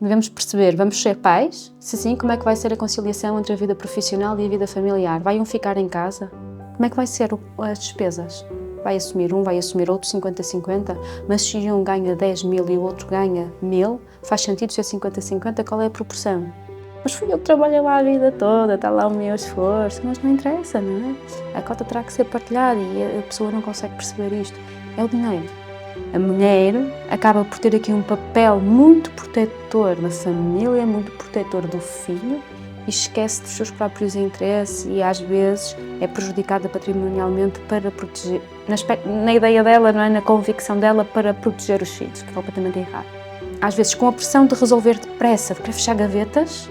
Devemos perceber, vamos ser pais? Se sim, como é que vai ser a conciliação entre a vida profissional e a vida familiar? Vai um ficar em casa? Como é que vai ser as despesas? Vai assumir um, vai assumir outro 50-50? Mas se um ganha 10 mil e o outro ganha 1000, faz sentido ser 50-50? Qual é a proporção? Mas fui eu que trabalhei lá a vida toda, está lá o meu esforço, mas não interessa, não é? A cota terá que ser partilhada e a pessoa não consegue perceber isto. É o dinheiro. A mulher acaba por ter aqui um papel muito protetor da família, muito protetor do filho e esquece dos seus próprios interesses e às vezes é prejudicada patrimonialmente para proteger, na ideia dela, não é? Na convicção dela, para proteger os filhos, que é completamente errado. Às vezes com a pressão de resolver depressa, de querer fechar gavetas,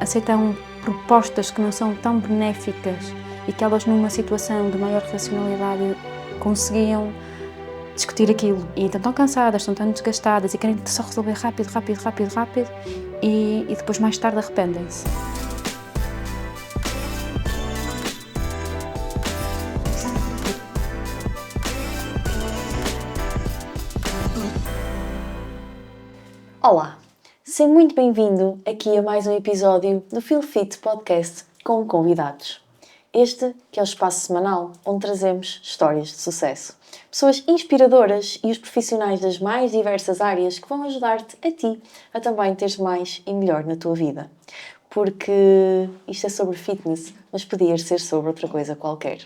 aceitam propostas que não são tão benéficas e que elas numa situação de maior racionalidade conseguiam discutir aquilo. E então estão cansadas, estão tão desgastadas e querem só resolver rápido e depois mais tarde arrependem-se. Olá, seja muito bem-vindo aqui a mais um episódio do Feel Fit Podcast com convidados. Este que é o espaço semanal onde trazemos histórias de sucesso. Pessoas inspiradoras e os profissionais das mais diversas áreas que vão ajudar-te a ti a também teres mais e melhor na tua vida. Porque isto é sobre fitness, mas podia ser sobre outra coisa qualquer.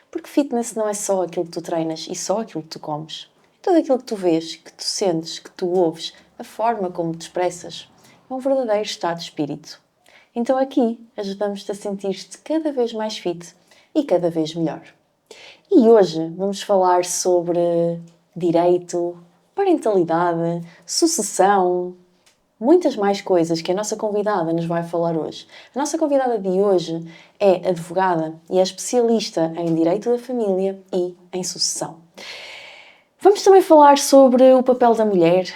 Porque fitness não é só aquilo que tu treinas e só aquilo que tu comes. É tudo aquilo que tu vês, que tu sentes, que tu ouves, a forma como te expressas. É um verdadeiro estado de espírito. Então aqui ajudamos-te a sentir-te cada vez mais fit e cada vez melhor. E hoje vamos falar sobre direito, parentalidade, sucessão, muitas mais coisas que a nossa convidada nos vai falar hoje. A nossa convidada de hoje é advogada e é especialista em direito da família e em sucessão. Vamos também falar sobre o papel da mulher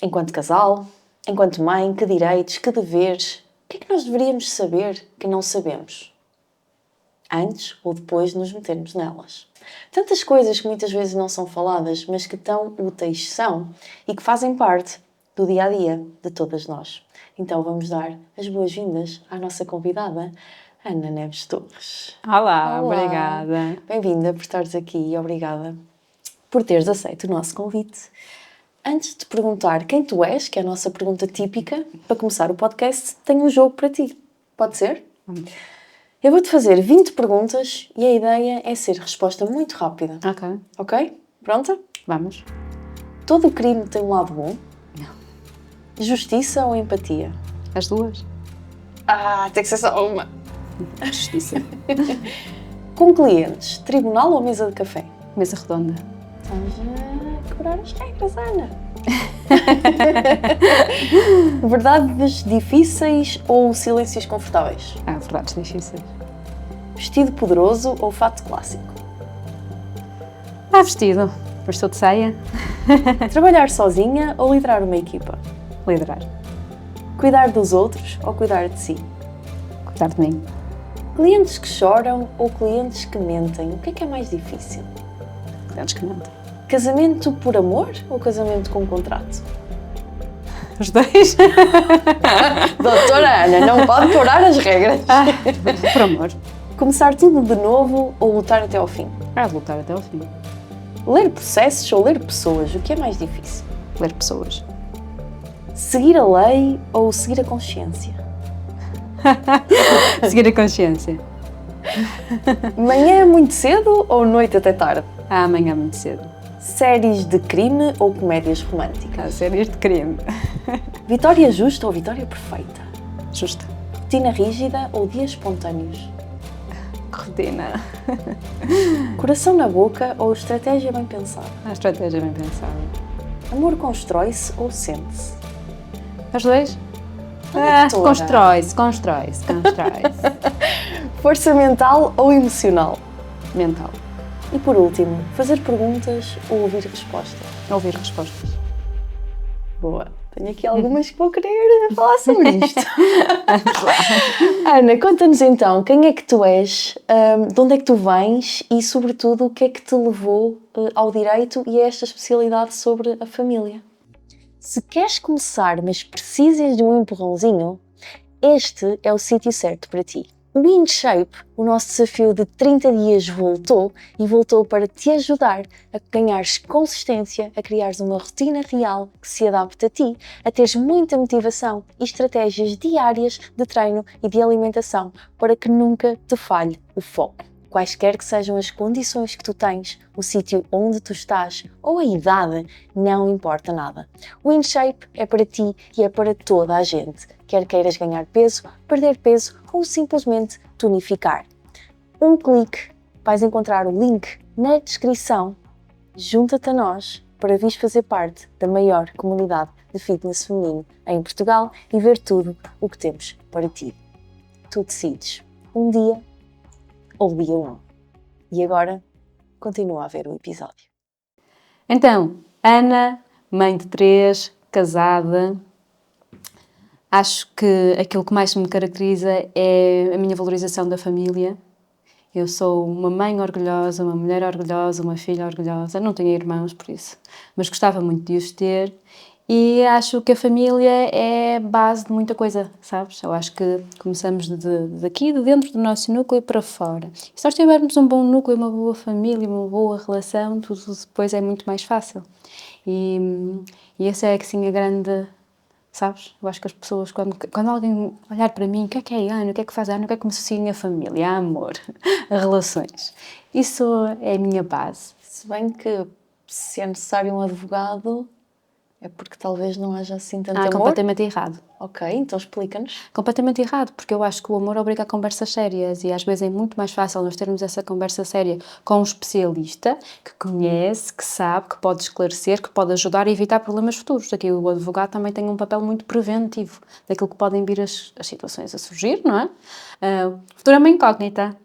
enquanto casal, enquanto mãe, que direitos, que deveres, o que é que nós deveríamos saber que não sabemos? Antes ou depois de nos metermos nelas. Tantas coisas que muitas vezes não são faladas, mas que tão úteis são e que fazem parte do dia-a-dia de todas nós. Então vamos dar as boas-vindas à nossa convidada, Ana Neves Torres. Olá, obrigada. Bem-vinda por estares aqui e obrigada por teres aceito o nosso convite. Antes de perguntar quem tu és, que é a nossa pergunta típica, para começar o podcast, tenho um jogo para ti. Pode ser? Eu vou-te fazer 20 perguntas e a ideia é ser resposta muito rápida. Ok. Ok? Pronta? Vamos. Todo crime tem um lado bom? Não. Justiça ou empatia? As duas? Tem que ser só uma. Justiça. Com clientes, tribunal ou mesa de café? Mesa redonda. Estás a quebrar as regras, Ana. Verdades difíceis ou silêncios confortáveis? Verdades difíceis. Vestido poderoso ou fato clássico? Vestido. Mas estou de saia. Trabalhar sozinha ou liderar uma equipa? Liderar. Cuidar dos outros ou cuidar de si? Cuidar de mim. Clientes que choram ou clientes que mentem? O que é mais difícil? Clientes que mentem. Casamento por amor ou casamento com contrato? Os dois. Doutora Ana, não pode furar as regras. Por amor. Começar tudo de novo ou lutar até ao fim? Lutar até ao fim. Ler processos ou ler pessoas? O que é mais difícil? Ler pessoas. Seguir a lei ou seguir a consciência? Seguir a consciência. Manhã muito cedo ou noite até tarde? Amanhã muito cedo. Séries de crime ou comédias românticas? Séries de crime. Vitória justa ou vitória perfeita? Justa. Rotina rígida ou dias espontâneos? Rotina. Coração na boca ou estratégia bem pensada? A estratégia bem pensada. Amor constrói-se ou sente-se? Os dois? Constrói-se. Força mental ou emocional? Mental. E por último, fazer perguntas ou ouvir respostas? Ouvir respostas. Boa. Tenho aqui algumas que vou querer falar sobre isto. Ana, conta-nos então, quem é que tu és, de onde é que tu vens e, sobretudo, o que é que te levou ao direito e a esta especialidade sobre a família? Se queres começar, mas precisas de um empurrãozinho, este é o sítio certo para ti. O InShape, o nosso desafio de 30 dias voltou e voltou para te ajudar a ganhares consistência, a criares uma rotina real que se adapte a ti, a teres muita motivação e estratégias diárias de treino e de alimentação para que nunca te falhe o foco. Quaisquer que sejam as condições que tu tens, o sítio onde tu estás ou a idade, não importa nada. O InShape é para ti e é para toda a gente, quer queiras ganhar peso, perder peso ou simplesmente tonificar. Um clique, vais encontrar o link na descrição. Junta-te a nós para vires fazer parte da maior comunidade de fitness feminino em Portugal e ver tudo o que temos para ti. Tu decides, um dia ou dia 1. E agora, continua a ver o episódio. Então, Ana, mãe de 3, casada. Acho que aquilo que mais me caracteriza é a minha valorização da família. Eu sou uma mãe orgulhosa, uma mulher orgulhosa, uma filha orgulhosa. Não tenho irmãos, por isso, mas gostava muito de os ter. E acho que a família é base de muita coisa, sabes? Eu acho que começamos daqui, de dentro do nosso núcleo para fora. E se nós tivermos um bom núcleo, uma boa família, uma boa relação, tudo depois é muito mais fácil. E essa é, assim, a grande... Sabes? Eu acho que as pessoas, quando alguém olhar para mim, o que é Ana, o que é que faz a Ana, o que é que me associa a família, a amor, a relações. Isso é a minha base. Se bem que, se é necessário um advogado, é porque talvez não haja assim tanto amor. Completamente errado. Ok, então explica-nos. Completamente errado, porque eu acho que o amor obriga a conversas sérias e às vezes é muito mais fácil nós termos essa conversa séria com um especialista que conhece, que sabe, que pode esclarecer, que pode ajudar a evitar problemas futuros. Aqui o advogado também tem um papel muito preventivo daquilo que podem vir as situações a surgir, não é? O futuro é uma incógnita.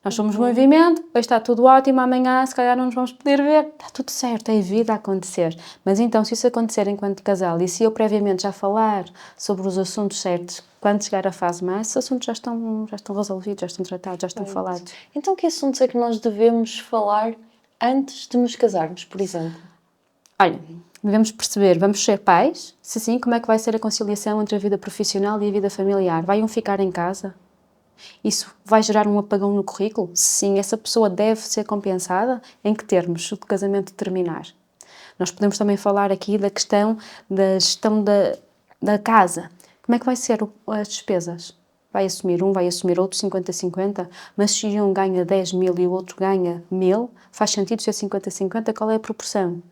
Nós somos movimento, hoje está tudo ótimo, amanhã se calhar não nos vamos poder ver, está tudo certo, é vida a acontecer. Mas então, se isso acontecer enquanto casal e se eu previamente já falar sobre os assuntos certos, quando chegar a fase mais, esses assuntos já estão resolvidos, já estão tratados, já estão falados. Então que assuntos é que nós devemos falar antes de nos casarmos, por exemplo? Olha, devemos perceber, vamos ser pais? Se sim, como é que vai ser a conciliação entre a vida profissional e a vida familiar? Vai um ficar em casa? Isso vai gerar um apagão no currículo? Sim, essa pessoa deve ser compensada? Em que termos, se o casamento terminar? Nós podemos também falar aqui da questão da gestão da casa. Como é que vai ser as despesas? Vai assumir um, vai assumir outro 50-50? Mas se um ganha 10 mil e o outro ganha 1000, faz sentido ser 50-50? Qual é a proporção?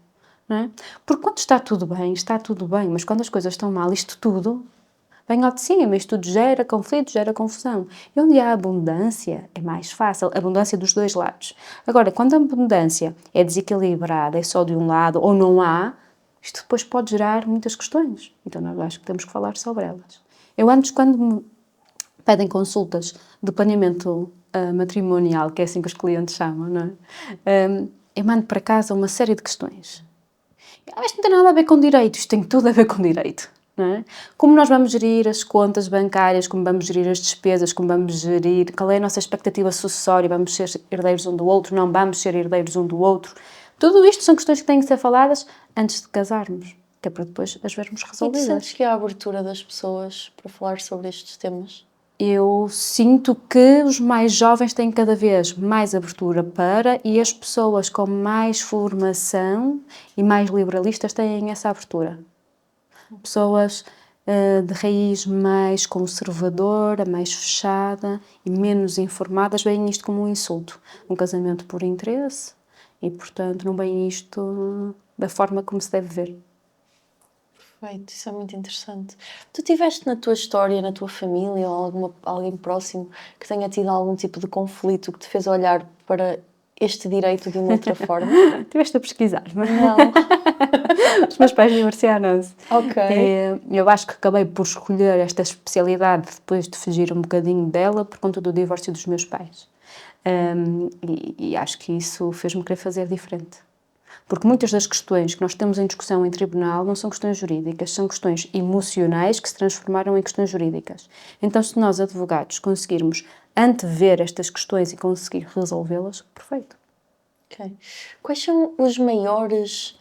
Não é? Porque quando está tudo bem, mas quando as coisas estão mal, isto tudo vem ao de cima, isto tudo gera conflito, gera confusão. E onde há abundância, é mais fácil, abundância dos dois lados. Agora, quando a abundância é desequilibrada, é só de um lado, ou não há, isto depois pode gerar muitas questões. Então, nós acho que temos que falar sobre elas. Eu antes, quando me pedem consultas de planeamento matrimonial, que é assim que os clientes chamam, não é? Eu mando para casa uma série de questões. Isto não tem nada a ver com direito, isto tem tudo a ver com direito. Não é? Como nós vamos gerir as contas bancárias, como vamos gerir as despesas, como vamos gerir, qual é a nossa expectativa sucessória, vamos ser herdeiros um do outro, não vamos ser herdeiros um do outro. Tudo isto são questões que têm que ser faladas antes de casarmos, que é para depois as vermos resolvidas. E tu sentes que há abertura das pessoas para falar sobre estes temas? Eu sinto que os mais jovens têm cada vez mais abertura para, e as pessoas com mais formação e mais liberalistas têm essa abertura. Pessoas de raiz mais conservadora, mais fechada e menos informadas veem isto como um insulto. Um casamento por interesse e, portanto, não veem isto da forma como se deve ver. Perfeito, isso é muito interessante. Tu tiveste na tua história, na tua família ou alguém próximo que tenha tido algum tipo de conflito que te fez olhar para este direito de uma outra forma? Tiveste a pesquisar, mas não. Os meus pais divorciaram-se. Ok. Eu acho que acabei por escolher esta especialidade depois de fugir um bocadinho dela por conta do divórcio dos meus pais. E acho que isso fez-me querer fazer diferente. Porque muitas das questões que nós temos em discussão em tribunal não são questões jurídicas, são questões emocionais que se transformaram em questões jurídicas. Então, se nós, advogados, conseguirmos antever estas questões e conseguir resolvê-las, perfeito. Ok. Quais são os maiores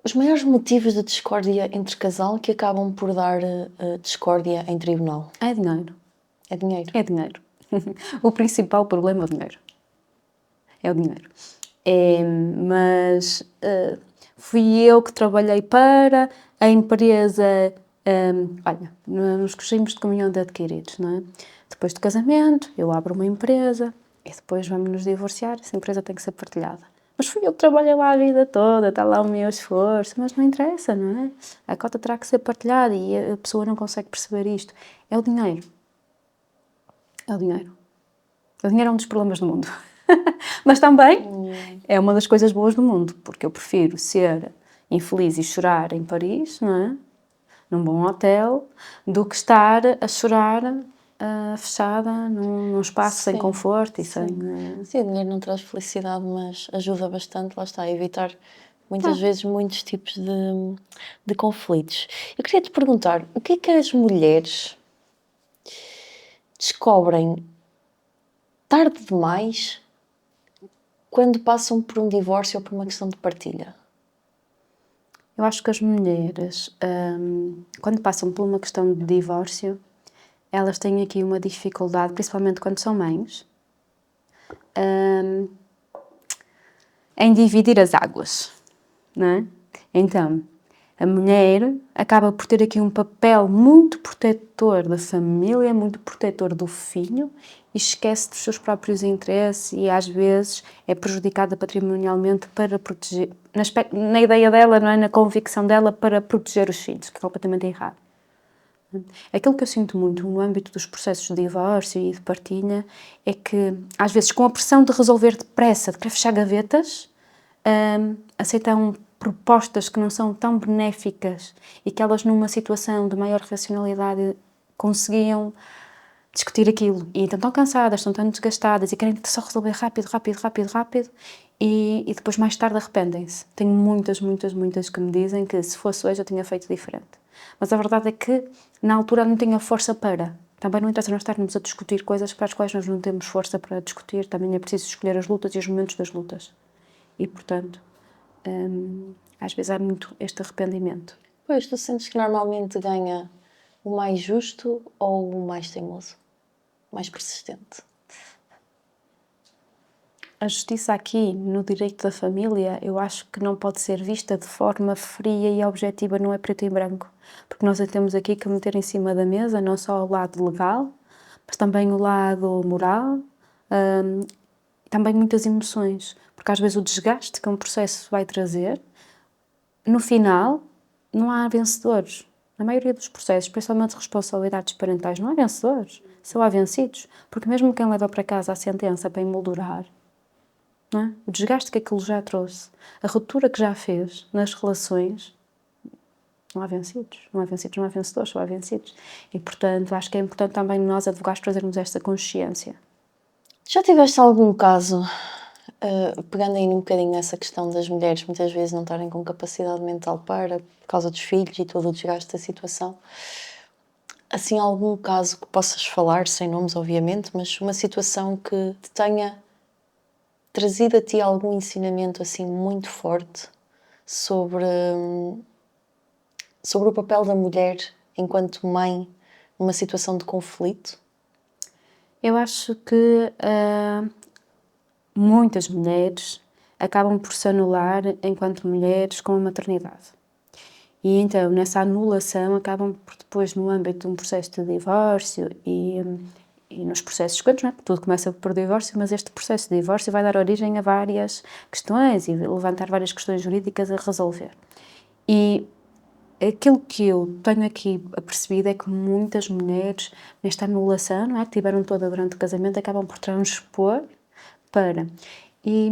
Os maiores motivos de discórdia entre casal que acabam por dar discórdia em tribunal? É dinheiro. É dinheiro. É dinheiro. O principal problema é o dinheiro. É o dinheiro. Mas fui eu que trabalhei para a empresa. Olha, nos regimes de comunhão de adquiridos, não é? Depois do casamento, eu abro uma empresa e depois vamos nos divorciar. Essa empresa tem que ser partilhada. Mas fui eu que trabalhei lá a vida toda, está lá o meu esforço, mas não interessa, não é? A cota terá que ser partilhada e a pessoa não consegue perceber isto. É o dinheiro. É o dinheiro. O dinheiro é um dos problemas do mundo. Mas também é uma das coisas boas do mundo, porque eu prefiro ser infeliz e chorar em Paris, não é? Num bom hotel, do que estar a chorar fechada num espaço sem conforto e sem... Sim, o dinheiro não traz felicidade, mas ajuda bastante, lá está, a evitar muitas vezes muitos tipos de conflitos. Eu queria te perguntar, o que é que as mulheres descobrem tarde demais quando passam por um divórcio ou por uma questão de partilha? Eu acho que as mulheres, quando passam por uma questão de divórcio, elas têm aqui uma dificuldade, principalmente quando são mães, em dividir as águas, não é? Então, a mulher acaba por ter aqui um papel muito protetor da família, muito protetor do filho e esquece dos seus próprios interesses e às vezes é prejudicada patrimonialmente para proteger, na ideia dela, não é? Na convicção dela, para proteger os filhos, que é completamente errado. Aquilo que eu sinto muito no âmbito dos processos de divórcio e de partilha é que, às vezes, com a pressão de resolver depressa, de querer fechar gavetas, aceitam propostas que não são tão benéficas e que elas, numa situação de maior racionalidade, conseguiam discutir aquilo. E então estão cansadas, estão tão desgastadas e querem só resolver rápido e depois mais tarde arrependem-se. Tenho muitas que me dizem que se fosse hoje eu tinha feito diferente. Mas a verdade é que na altura não tinha força para. Também não interessa nós estarmos a discutir coisas para as quais nós não temos força para discutir. Também é preciso escolher as lutas e os momentos das lutas. E, portanto, às vezes há muito este arrependimento. Pois, tu sentes que normalmente ganha o mais justo ou o mais teimoso? O mais persistente? A justiça aqui, no direito da família, eu acho que não pode ser vista de forma fria e objetiva, não é preto e branco. Porque nós temos aqui que meter em cima da mesa não só o lado legal, mas também o lado moral, também muitas emoções. Porque às vezes o desgaste que um processo vai trazer, no final, não há vencedores. Na maioria dos processos, principalmente responsabilidades parentais, não há vencedores, só há vencidos. Porque mesmo quem leva para casa a sentença para emoldurar, não é? O desgaste que aquilo já trouxe, a ruptura que já fez nas relações, não há vencidos, não há vencedores, só há vencidos. E, portanto, acho que é importante também nós, advogados, trazermos esta consciência. Já tiveste algum caso, pegando aí um bocadinho nessa questão das mulheres muitas vezes não estarem com capacidade mental por causa dos filhos e todo o desgaste da situação, assim, algum caso que possas falar, sem nomes obviamente, mas uma situação que te tenha trazido a ti algum ensinamento assim muito forte sobre o papel da mulher enquanto mãe numa situação de conflito? Eu acho que muitas mulheres acabam por se anular enquanto mulheres com a maternidade. E então, nessa anulação, acabam por depois, no âmbito de um processo de divórcio e nos processos seguintes, não é? Tudo começa por divórcio, mas este processo de divórcio vai dar origem a várias questões e levantar várias questões jurídicas a resolver. E aquilo que eu tenho aqui apercebido é que muitas mulheres, nesta anulação, não é? Que tiveram toda durante o casamento, acabam por transpor para... E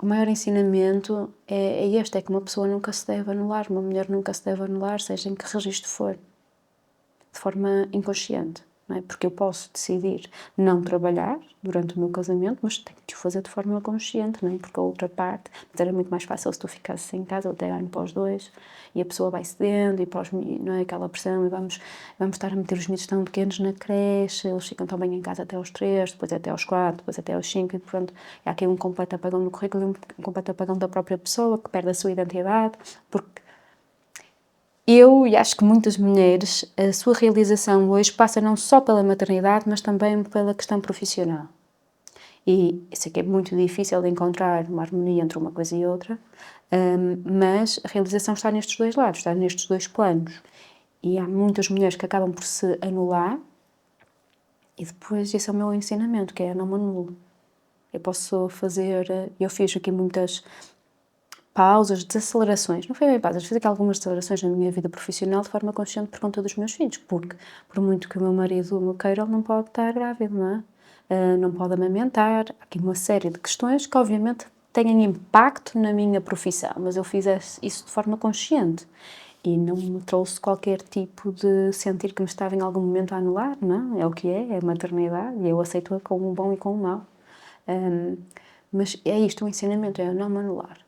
o maior ensinamento é este, é que uma pessoa nunca se deve anular, uma mulher nunca se deve anular, seja em que registro for, de forma inconsciente. não é? Porque eu posso decidir não trabalhar durante o meu casamento, mas tenho que o fazer de forma consciente, não é? Porque a outra parte, mas era muito mais fácil se tu ficasses em casa, eu até ganho para os dois, e a pessoa vai cedendo, e para os meninos, não é? Aquela pressão, e vamos estar a meter os meninos tão pequenos na creche, eles ficam tão bem em casa até aos 3, depois até aos 4, depois até aos 5, e pronto, há aqui um completo apagão no currículo, e um completo apagão da própria pessoa, que perde a sua identidade, porque e acho que muitas mulheres, a sua realização hoje passa não só pela maternidade, mas também pela questão profissional. E eu sei que é muito difícil de encontrar uma harmonia entre uma coisa e outra, mas a realização está nestes dois lados, está nestes dois planos. E há muitas mulheres que acabam por se anular, e depois esse é o meu ensinamento, que é não me anulo. Eu posso fazer, eu fiz aqui muitas pausas, desacelerações, não foi bem pausas, fiz aqui algumas desacelerações na minha vida profissional de forma consciente por conta dos meus filhos, porque por muito que o meu marido me queira, ele não pode estar grávido, não é? Não pode amamentar, há aqui uma série de questões que obviamente têm impacto na minha profissão, mas eu fiz isso de forma consciente e não me trouxe qualquer tipo de sentir que me estava em algum momento a anular, não, é o que é a maternidade e eu aceito-a com o bom e com o mau. Mas é isto, o ensinamento é eu não me anular.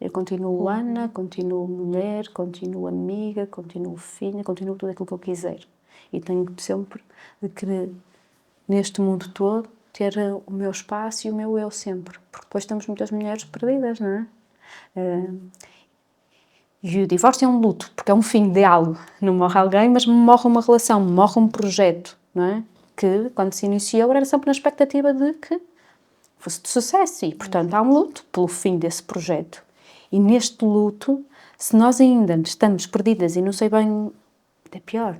Eu continuo Ana, continuo mulher, continuo amiga, continuo filha, continuo tudo aquilo que eu quiser. E tenho sempre de querer, neste mundo todo, ter o meu espaço e o meu eu sempre. Porque depois temos muitas mulheres perdidas, não é? E o divórcio é um luto, porque é um fim de algo. Não morre alguém, mas morre uma relação, morre um projeto, não é? Que, quando se iniciou, era sempre na expectativa de que fosse de sucesso. E, portanto, há um luto pelo fim desse projeto. E neste luto, se nós ainda estamos perdidas e não sei bem, é pior.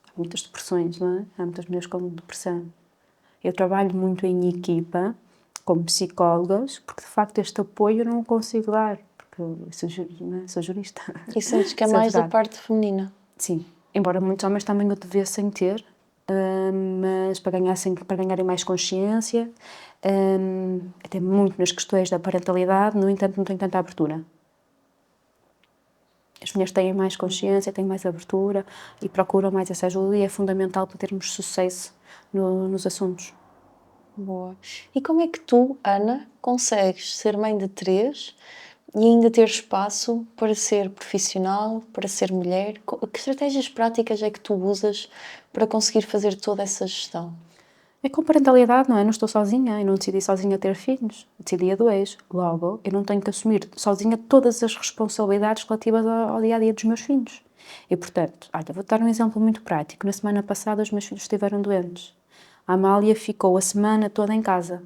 Há muitas depressões, não é? Há muitas mulheres com depressão. Eu trabalho muito em equipa, como psicólogas, porque de facto este apoio eu não consigo dar, porque eu sou jurista. E sentes que é Sou mais da advogada. parte feminina? Sim, embora muitos homens também o devessem ter, mas para ganharem mais consciência, até muito nas questões da parentalidade, no entanto não tem tanta abertura. As mulheres têm mais consciência, têm mais abertura e procuram mais essa ajuda e é fundamental para termos sucesso nos assuntos. Boa. E como é que tu, Ana, consegues ser mãe de 3 e ainda ter espaço para ser profissional, para ser mulher? Que estratégias práticas é que tu usas para conseguir fazer toda essa gestão? É com parentalidade, não é? Eu não estou sozinha, eu não decidi sozinha ter filhos, decidi a 2. Logo, eu não tenho que assumir sozinha todas as responsabilidades relativas ao dia-a-dia dos meus filhos. E, portanto, olha, vou dar um exemplo muito prático. Na semana passada, os meus filhos estiveram doentes. A Amália ficou a semana toda em casa.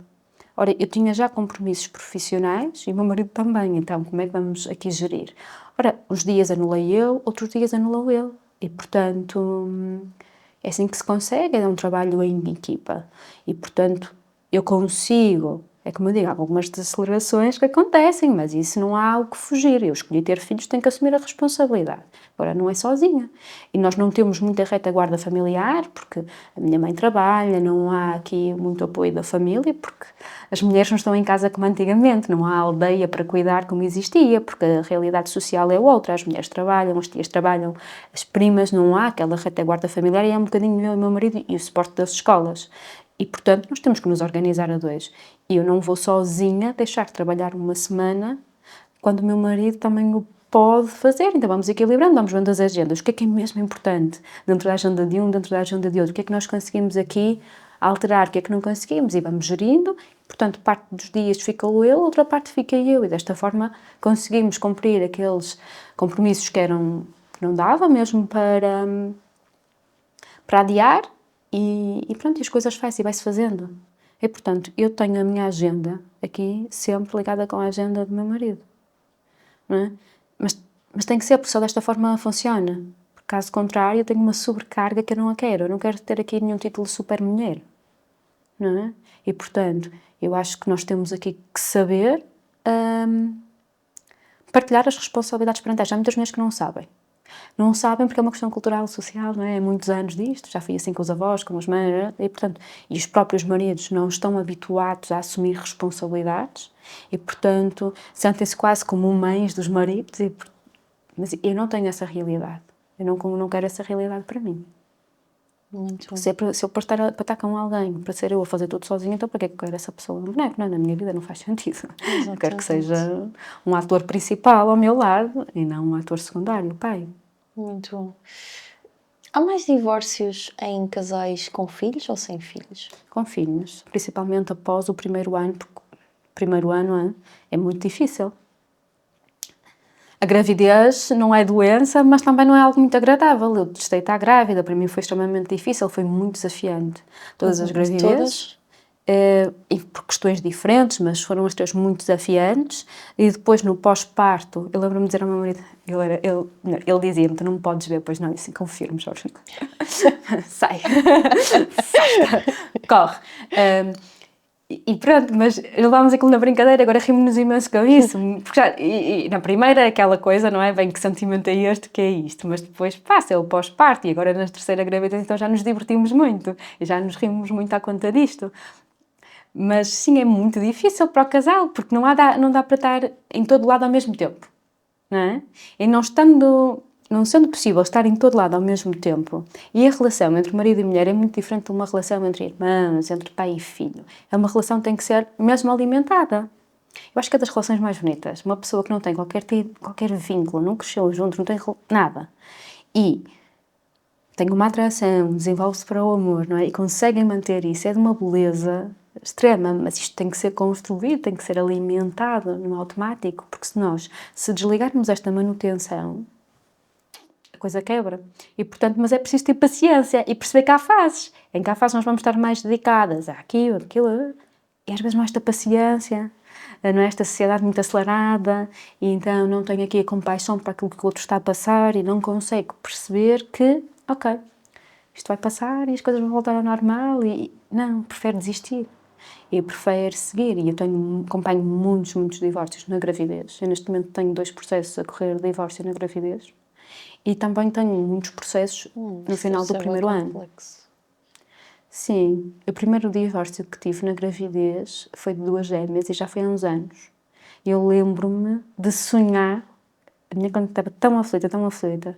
Ora, eu tinha já compromissos profissionais e o meu marido também, então como é que vamos aqui gerir? Ora, uns dias anulei eu, outros dias anulou ele. E, portanto, é assim que se consegue, é um trabalho em equipa. E, portanto, eu consigo, é como eu digo, há algumas desacelerações que acontecem, mas isso não há o que fugir. Eu escolhi ter filhos, tenho que assumir a responsabilidade. Agora, não é sozinha. E nós não temos muita retaguarda familiar, porque a minha mãe trabalha, não há aqui muito apoio da família, porque as mulheres não estão em casa como antigamente, não há aldeia para cuidar como existia, porque a realidade social é outra, as mulheres trabalham, as tias trabalham, as primas, não há aquela retaguarda familiar e é um bocadinho eu e o meu marido e o suporte das escolas. E, portanto, nós temos que nos organizar a 2. E eu não vou sozinha deixar de trabalhar uma semana quando o meu marido também o pode fazer. Então vamos equilibrando, vamos vendo as agendas. O que é mesmo importante dentro da agenda de um, dentro da agenda de outro? O que é que nós conseguimos aqui alterar? O que é que não conseguimos? E vamos gerindo. Portanto, parte dos dias fica ele, outra parte fica eu. E desta forma conseguimos cumprir aqueles compromissos que não dava mesmo para adiar. E pronto, e as coisas fazem e vai-se fazendo. E, portanto, eu tenho a minha agenda aqui sempre ligada com a agenda do meu marido. Não é? Mas tem que ser, porque só desta forma funciona. Porque, caso contrário, eu tenho uma sobrecarga que eu não a quero. Eu não quero ter aqui nenhum título de super mulher. Não é? E, portanto, eu acho que nós temos aqui que saber partilhar as responsabilidades parentais. Há muitas mulheres que não sabem. Não sabem porque é uma questão cultural, social, não é? Há muitos anos disto, já fui assim com os avós, com as mães, e portanto, e os próprios maridos não estão habituados a assumir responsabilidades e, portanto, sentem-se quase como mães dos maridos, mas eu não tenho essa realidade, eu não quero essa realidade para mim. Muito bom. Se eu para estar com alguém, para ser eu a fazer tudo sozinha, então para que é que eu quero essa pessoa no boneco? Não, na minha vida não faz sentido. Eu quero que seja um ator principal ao meu lado e não um ator secundário, pai. Muito bom. Há mais divórcios em casais com filhos ou sem filhos? Com filhos, principalmente após o primeiro ano, porque o primeiro ano é muito difícil. A gravidez não é doença, mas também não é algo muito agradável. Eu testei estar grávida, para mim foi extremamente difícil, foi muito desafiante. Todas as gravidezes, e por questões diferentes, mas foram as três muito desafiantes. E depois no pós-parto, eu lembro-me de dizer ao meu marido, ele dizia-me, tu não me podes ver, pois não, eu assim, confirmo, Jorge. Sai, corre. E pronto, mas levámos aquilo na brincadeira, agora rimos-nos imenso com isso. Porque e na primeira é aquela coisa, não é? Bem, que sentimento é este, que é isto? Mas depois passa, é o pós-parto, e agora na terceira gravidez, então já nos divertimos muito, e já nos rimos muito à conta disto. Mas sim, é muito difícil para o casal, porque não dá para estar em todo lado ao mesmo tempo, não é? E não sendo possível estar em todo lado ao mesmo tempo, e a relação entre marido e mulher é muito diferente de uma relação entre irmãos, entre pai e filho. É uma relação que tem que ser mesmo alimentada. Eu acho que é das relações mais bonitas. Uma pessoa que não tem qualquer vínculo, não cresceu juntos, não tem nada, e tem uma atração, desenvolve-se para o amor, não é? E conseguem manter isso, é de uma beleza extrema, mas isto tem que ser construído, tem que ser alimentado no automático, porque se desligarmos esta manutenção, a coisa quebra. E, portanto, mas é preciso ter paciência e perceber que há fases. Em que há fases nós vamos estar mais dedicadas àquilo, e às vezes não há esta paciência, não é? Esta sociedade muito acelerada, e então não tenho aqui a compaixão para aquilo que o outro está a passar e não consigo perceber que, ok, isto vai passar e as coisas vão voltar ao normal e não, prefiro desistir. Eu prefiro seguir e eu acompanho muitos divórcios na gravidez. Eu neste momento tenho 2 processos a correr de divórcio na gravidez e também tenho muitos processos no final do primeiro ano. Sim, o primeiro divórcio que tive na gravidez foi de 2 gêmeas e já foi há uns anos. Eu lembro-me de sonhar, a minha conta estava tão aflita,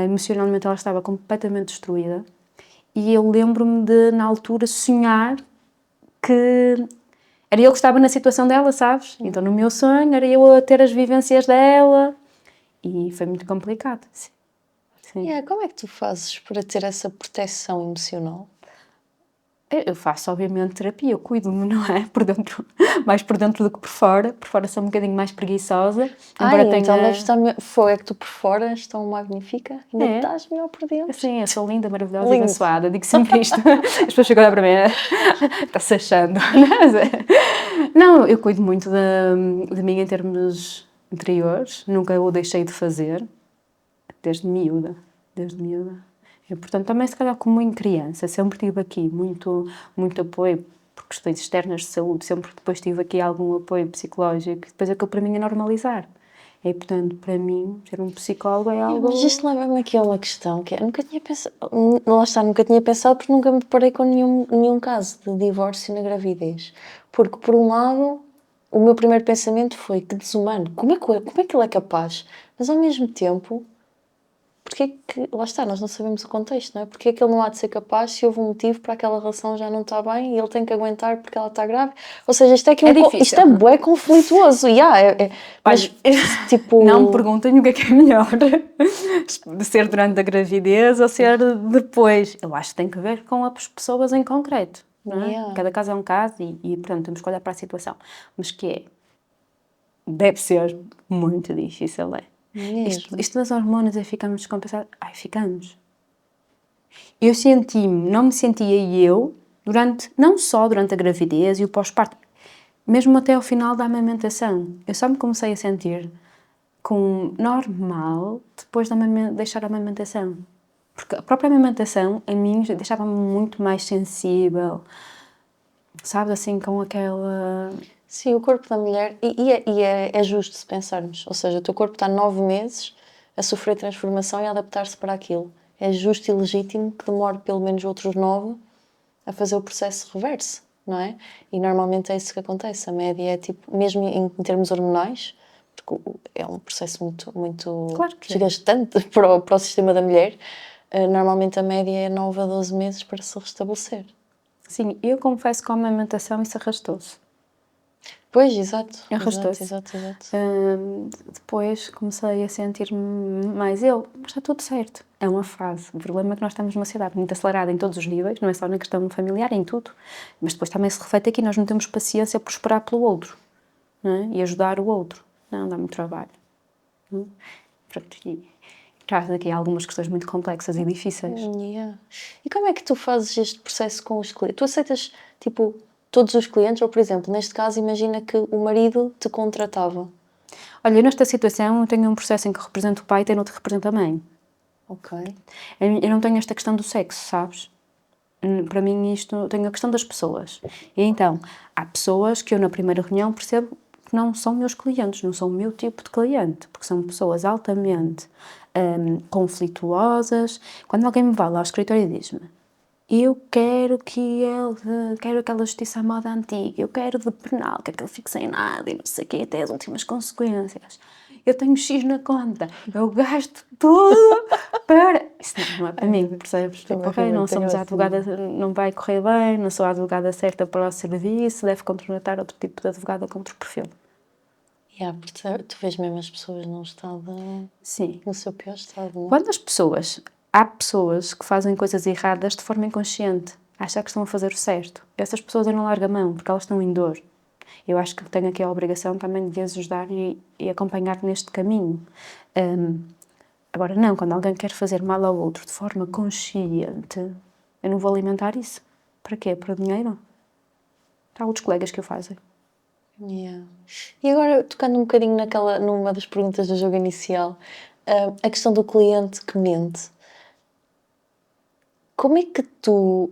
emocionalmente ela estava completamente destruída, e eu lembro-me de, na altura, sonhar que era eu que estava na situação dela, sabes? Então, no meu sonho, era eu a ter as vivências dela, e foi muito complicado. Sim. Como é que tu fazes para ter essa proteção emocional? Eu faço, obviamente, terapia, eu cuido-me, não é? Por dentro, mais por dentro do que por fora. Por fora sou um bocadinho mais preguiçosa. Então deves estar... Foi que tu por fora és tão magnífica, ainda estás melhor por dentro. Sim, eu sou linda, maravilhosa e abençoada. Digo sempre isto. As pessoas chegam a olhar para mim, está-se achando. Não, eu cuido muito de mim em termos interiores. Nunca o deixei de fazer. Desde miúda. E, portanto, também se calhar como em criança, sempre tive aqui muito apoio por questões externas de saúde, sempre depois tive aqui algum apoio psicológico, depois aquilo para mim é normalizar. E, portanto, para mim, ser um psicólogo é algo... Mas isto leva-me aqui a uma questão, que eu nunca tinha pensado, nunca tinha pensado porque nunca me deparei com nenhum caso de divórcio na gravidez. Porque, por um lado, o meu primeiro pensamento foi que desumano, como é que ele é capaz? Mas, ao mesmo tempo... lá está, nós não sabemos o contexto, não é? Porque é que ele não há de ser capaz se houve um motivo para aquela relação já não estar bem e ele tem que aguentar porque ela está grávida? Ou seja, isto é bué conflituoso. Mas, tipo... Não me perguntem o que é melhor, de ser durante a gravidez ou ser depois. Eu acho que tem que ver com as pessoas em concreto, não é? Cada caso é um caso e portanto, temos que olhar para a situação. Mas deve ser muito difícil, é? Isto das hormonas é ficarmos descompensados. Ficamos. Eu não me sentia eu, não só durante a gravidez e o pós-parto, mesmo até ao final da amamentação. Eu só me comecei a sentir normal depois de deixar a amamentação. Porque a própria amamentação, a mim, deixava-me muito mais sensível. Sabes, assim, com aquela... Sim, o corpo da mulher, é justo se pensarmos, ou seja, o teu corpo está 9 meses a sofrer transformação e a adaptar-se para aquilo. É justo e legítimo que demore pelo menos outros 9 a fazer o processo reverso, não é? E normalmente é isso que acontece, a média é tipo, mesmo em termos hormonais, porque é um processo muito claro que desgastante para o sistema da mulher, normalmente a média é 9 a 12 meses para se restabelecer. Sim, eu confesso que com a amamentação isso arrastou-se. Pois, exato. Arrastou-se. Exato. Depois comecei a sentir-me mais eu, mas está tudo certo. É uma fase. O problema é que nós estamos numa sociedade muito acelerada em todos os níveis, não é só na questão familiar, é em tudo. Mas depois também se reflete aqui, nós não temos paciência por esperar pelo outro, não é? E ajudar o outro. Não, dá muito trabalho. Não é? Pronto, e traz aqui algumas questões muito complexas e difíceis. Yeah. E como é que tu fazes este processo com os clientes? Tu aceitas, tipo, todos os clientes? Ou, por exemplo, neste caso, imagina que o marido te contratava. Olha, eu nesta situação eu tenho um processo em que represento o pai e tenho outro que representa a mãe. Ok. Eu não tenho esta questão do sexo, sabes? Para mim isto, tenho a questão das pessoas. E então, há pessoas que eu na primeira reunião percebo que não são meus clientes, não são o meu tipo de cliente, porque são pessoas altamente conflituosas. Quando alguém me vai lá ao escritório e diz-me: eu quero quero aquela justiça à moda antiga, eu quero de penal, quero que ele fique sem nada e não sei o quê, até as últimas consequências. Eu tenho X na conta, eu gasto tudo para... Isso não é para mim, percebes? Tipo, ok, não somos a advogada, não vai correr bem, não sou a advogada certa para o serviço, deve contratar outro tipo de advogada com outro perfil. Yeah, porque tu vês mesmo as pessoas num estado... Sim. No seu pior estado, não é? Quando há pessoas que fazem coisas erradas de forma inconsciente, acham que estão a fazer o certo. Essas pessoas eu não largo a mão, porque elas estão em dor. Eu acho que tenho aqui a obrigação também de as ajudar e acompanhar neste caminho. Agora, não, quando alguém quer fazer mal ao outro de forma consciente, eu não vou alimentar isso. Para quê? Para dinheiro? Há outros colegas que o fazem. Yeah. E agora, tocando um bocadinho numa das perguntas do jogo inicial, a questão do cliente que mente. Como é que tu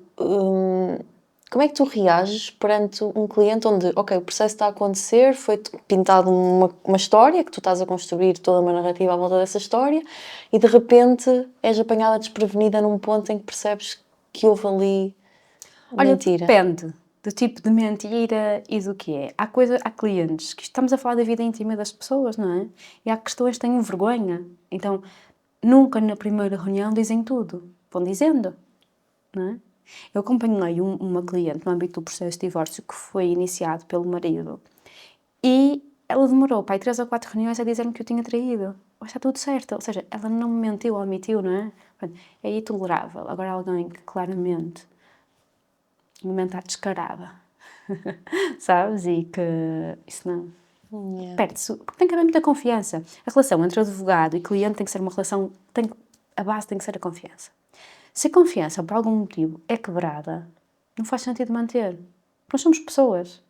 reages perante um cliente onde, ok, o processo está a acontecer, foi-te pintado uma história, que tu estás a construir toda uma narrativa à volta dessa história, e de repente és apanhada desprevenida num ponto em que percebes que houve ali mentira? Olha, depende do tipo de mentira e do que é. Há clientes que estamos a falar da vida íntima das pessoas, não é? E há questões que têm vergonha. Então, nunca na primeira reunião dizem tudo. Vão dizendo, não é? Eu acompanhei uma cliente no âmbito do processo de divórcio que foi iniciado pelo marido e ela demorou, pai, 3 ou 4 reuniões a dizer-me que eu tinha traído. Mas está tudo certo, ou seja, ela não me mentiu ou omitiu, não é? É intolerável. Agora alguém que claramente me mente à descarada, sabes? E que isso não... Yeah. Perde-se, porque tem que haver muita confiança. A relação entre advogado e cliente tem que ser uma relação, a base tem que ser a confiança. Se a confiança, por algum motivo, é quebrada, não faz sentido manter. Nós somos pessoas,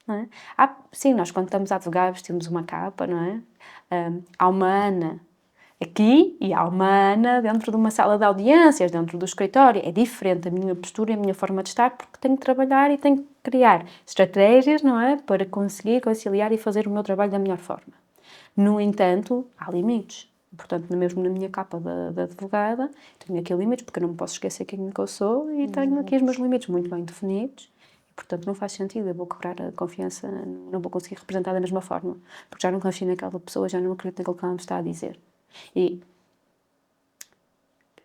não é? Sim, nós quando estamos a advogar vestimos uma capa, não é? Há uma Ana aqui e há uma Ana dentro de uma sala de audiências, dentro do escritório. É diferente a minha postura e a minha forma de estar porque tenho que trabalhar e tenho que criar estratégias, não é? Para conseguir conciliar e fazer o meu trabalho da melhor forma. No entanto, há limites. Portanto, mesmo na minha capa de advogada, tenho aqui limites, porque eu não me posso esquecer quem é que eu sou e tenho aqui os meus limites muito bem definidos. E, portanto, não faz sentido. Eu vou quebrar a confiança, não vou conseguir representar da mesma forma, porque já não confio naquela pessoa, já não acredito naquilo que ela me está a dizer. E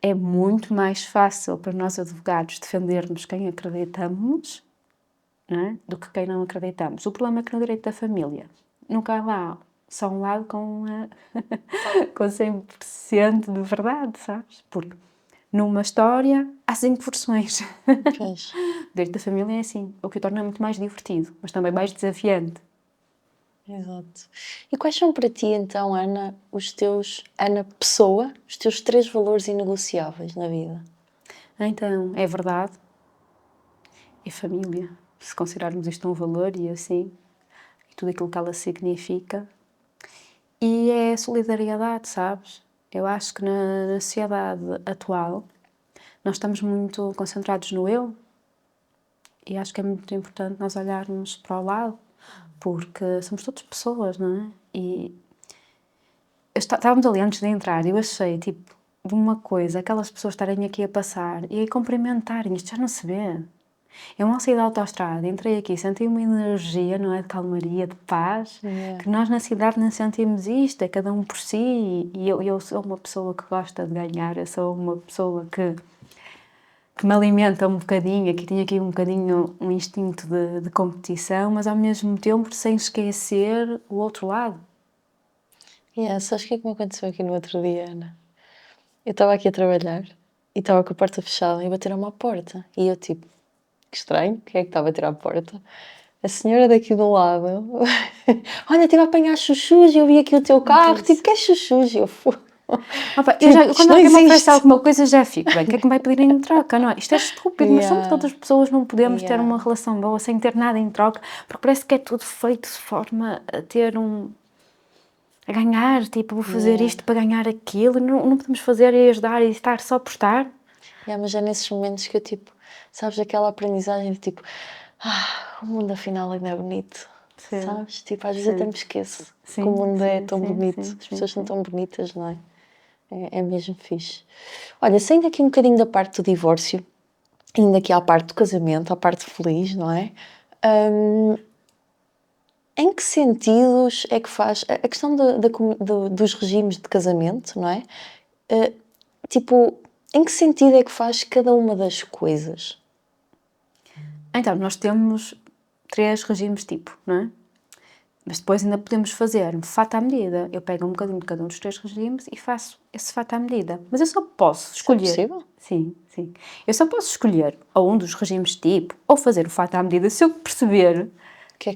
é muito mais fácil para nós advogados defendermos quem acreditamos, não é? Do que quem não acreditamos. O problema é que no direito da família nunca há lá só um lado com 100% de verdade, sabes? Porque numa história há 5 versões. Pois. O direito da família é assim, o que o torna muito mais divertido, mas também mais desafiante. Exato. E quais são para ti, então, Ana, Ana pessoa, os teus 3 valores inegociáveis na vida? Então, é verdade, é família, se considerarmos isto um valor e assim, e tudo aquilo que ela significa. E é solidariedade, sabes? Eu acho que na sociedade atual nós estamos muito concentrados no eu e acho que é muito importante nós olharmos para o lado, porque somos todas pessoas, não é? E estávamos ali antes de entrar e eu achei, tipo, de uma coisa, aquelas pessoas estarem aqui a passar e a cumprimentarem, isto já não se vê. Eu mal saí da autoestrada, entrei aqui, senti uma energia, não é? De calmaria, de paz, que nós na cidade não sentimos isto, é cada um por si. E eu sou uma pessoa que gosta de ganhar, eu sou uma pessoa que me alimenta um bocadinho, aqui tenho aqui um bocadinho um instinto de competição, mas ao mesmo tempo sem esquecer o outro lado. Sabes o que é que me aconteceu aqui no outro dia, Ana? Eu estava aqui a trabalhar e estava com a porta fechada e bateram-me à porta. E eu tipo, que estranho, quem é que estava a tirar a porta? A senhora daqui do lado. Olha, estive a apanhar chuchus e eu vi aqui o teu carro. Tipo, que é chuchus? E eu fui. Opa, Tipo, quando alguém me oferece alguma coisa já fico bem, o que é que me vai pedir em troca, não é? Isto é estúpido, mas somos todas pessoas, não podemos ter uma relação boa sem ter nada em troca, porque parece que é tudo feito de forma a ter a ganhar, tipo, vou fazer isto para ganhar aquilo, não podemos fazer e ajudar e estar só por estar. Mas é nesses momentos que eu, tipo, sabes, aquela aprendizagem de tipo, o mundo afinal ainda é bonito, Sim. sabes? Tipo, às vezes até me esqueço que o mundo é tão bonito, as pessoas são tão bonitas, não é? É mesmo fixe. Olha, saindo aqui um bocadinho da parte do divórcio, indo aqui à parte do casamento, à parte feliz, não é? Em que sentidos é que faz a questão dos regimes de casamento, não é? Tipo, em que sentido é que faz cada uma das coisas? Então, nós temos 3 regimes tipo, não é? Mas depois ainda podemos fazer fato à medida. Eu pego um bocadinho de cada um dos 3 regimes e faço esse fato à medida. Mas eu só posso escolher. Isso é possível? Sim. Eu só posso escolher ou um dos regimes tipo ou fazer o fato à medida se eu perceber O que é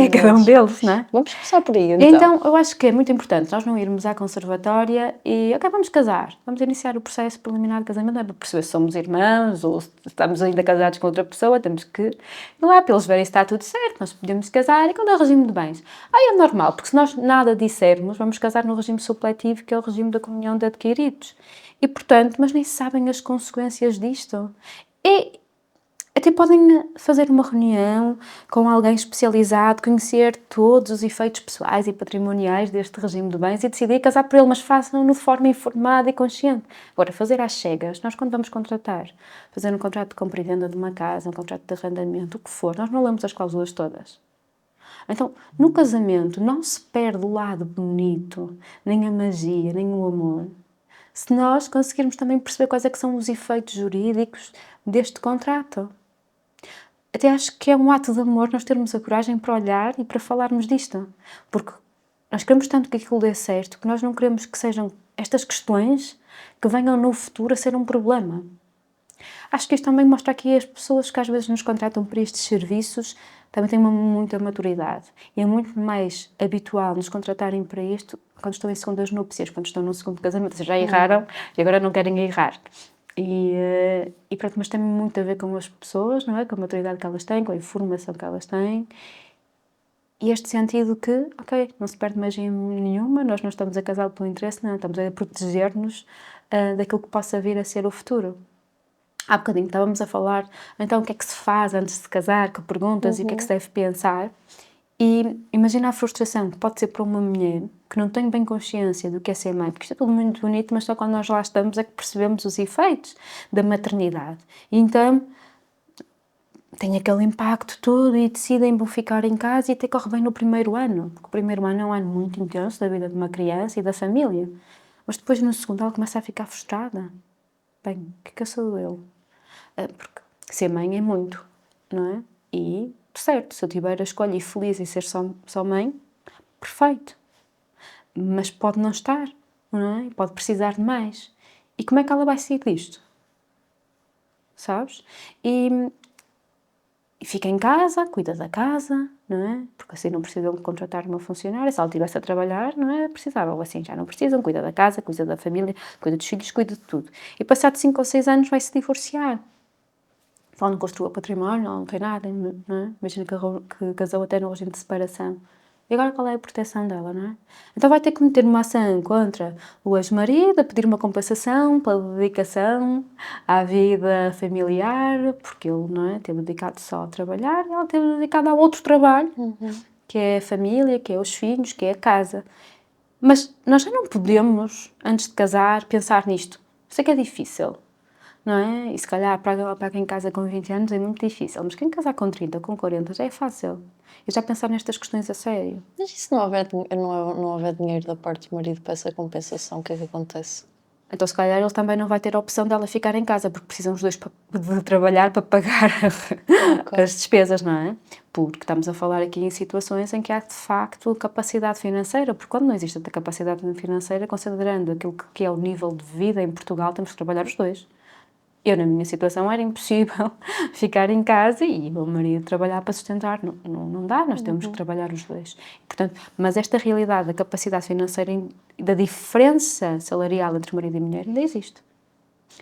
cada um deles, não é? Vamos começar por aí, Então, eu acho que é muito importante nós não irmos à conservatória e, ok, vamos casar. Vamos iniciar o processo preliminar de casamento, é para perceber se somos irmãos ou se estamos ainda casados com outra pessoa, temos que ir lá para eles verem se está tudo certo, nós podemos casar. E quando é o regime de bens? É normal, porque se nós nada dissermos, vamos casar no regime supletivo, que é o regime da comunhão de adquiridos. E, portanto, mas nem sabem as consequências disto. E até podem fazer uma reunião com alguém especializado, conhecer todos os efeitos pessoais e patrimoniais deste regime de bens e decidir casar por ele, mas façam-no de forma informada e consciente. Agora, fazer às cegas, nós quando vamos contratar, fazer um contrato de compra e venda de uma casa, um contrato de arrendamento, o que for, nós não lemos as cláusulas todas. Então, no casamento não se perde o lado bonito, nem a magia, nem o amor, se nós conseguirmos também perceber quais é que são os efeitos jurídicos deste contrato. Até acho que é um ato de amor nós termos a coragem para olhar e para falarmos disto. Porque nós queremos tanto que aquilo dê certo que nós não queremos que sejam estas questões que venham no futuro a ser um problema. Acho que isto também mostra aqui as pessoas que às vezes nos contratam para estes serviços também têm muita maturidade. E é muito mais habitual nos contratarem para isto quando estão em segundas núpcias, quando estão no segundo casamento. Vocês já erraram e agora não querem errar. E pronto, mas tem muito a ver com as pessoas, não é? Com a maturidade que elas têm, com a informação que elas têm. E este sentido que, ok, não se perde magia nenhuma, nós não estamos a casar pelo interesse, não, estamos a proteger-nos daquilo que possa vir a ser o futuro. Há bocadinho estávamos a falar, então, o que é que se faz antes de se casar, que perguntas e o que é que se deve pensar. E imagina a frustração que pode ser para uma mulher que não tem bem consciência do que é ser mãe, porque isto é tudo muito bonito, mas só quando nós lá estamos é que percebemos os efeitos da maternidade. E então tem aquele impacto todo e decidem ficar em casa e até corre bem no primeiro ano, porque o primeiro ano é um ano muito intenso da vida de uma criança e da família. Mas depois no segundo ela começa a ficar frustrada. Bem, o que é que eu sou eu? Porque ser mãe é muito, não é? E, certo, se eu tiver a escolha e feliz em ser só mãe, perfeito. Mas pode não estar, não é? Pode precisar de mais. E como é que ela vai sair disto? Sabes? E fica em casa, cuida da casa, não é? Porque assim não precisam de contratar uma funcionária. Se ela estivesse a trabalhar, não é? Precisava. Ou assim já não precisam. Cuida da casa, cuida da família, cuida dos filhos, cuida de tudo. E passado 5 ou 6 anos vai se divorciar. Ela não construiu património, ela não tem nada, não é? Imagina que casou até no regime de separação. E agora qual é a proteção dela, não é? Então vai ter que meter uma ação contra o ex-marido, a pedir uma compensação pela dedicação à vida familiar, porque ele, não é, teve dedicado só a trabalhar e ela teve dedicado a outro trabalho, que é a família, que é os filhos, que é a casa. Mas nós já não podemos, antes de casar, pensar nisto. Sei que é difícil. não é? E se calhar para quem casa com 20 anos é muito difícil, mas quem casar com 30, com 40 já é fácil. E já pensar nestas questões a sério. Mas e se não houver dinheiro da parte do marido para essa compensação, o que é que acontece? Então, se calhar, ele também não vai ter a opção dela ficar em casa, porque precisam os dois de trabalhar para pagar as despesas, não é? Porque estamos a falar aqui em situações em que há, de facto, capacidade financeira, porque quando não existe a capacidade financeira, considerando aquilo que é o nível de vida em Portugal, temos que trabalhar os dois. Eu, na minha situação, era impossível ficar em casa e o meu marido trabalhar para sustentar. Não dá, nós temos que trabalhar os dois. Portanto, mas esta realidade da capacidade financeira e da diferença salarial entre marido e mulher ainda existe,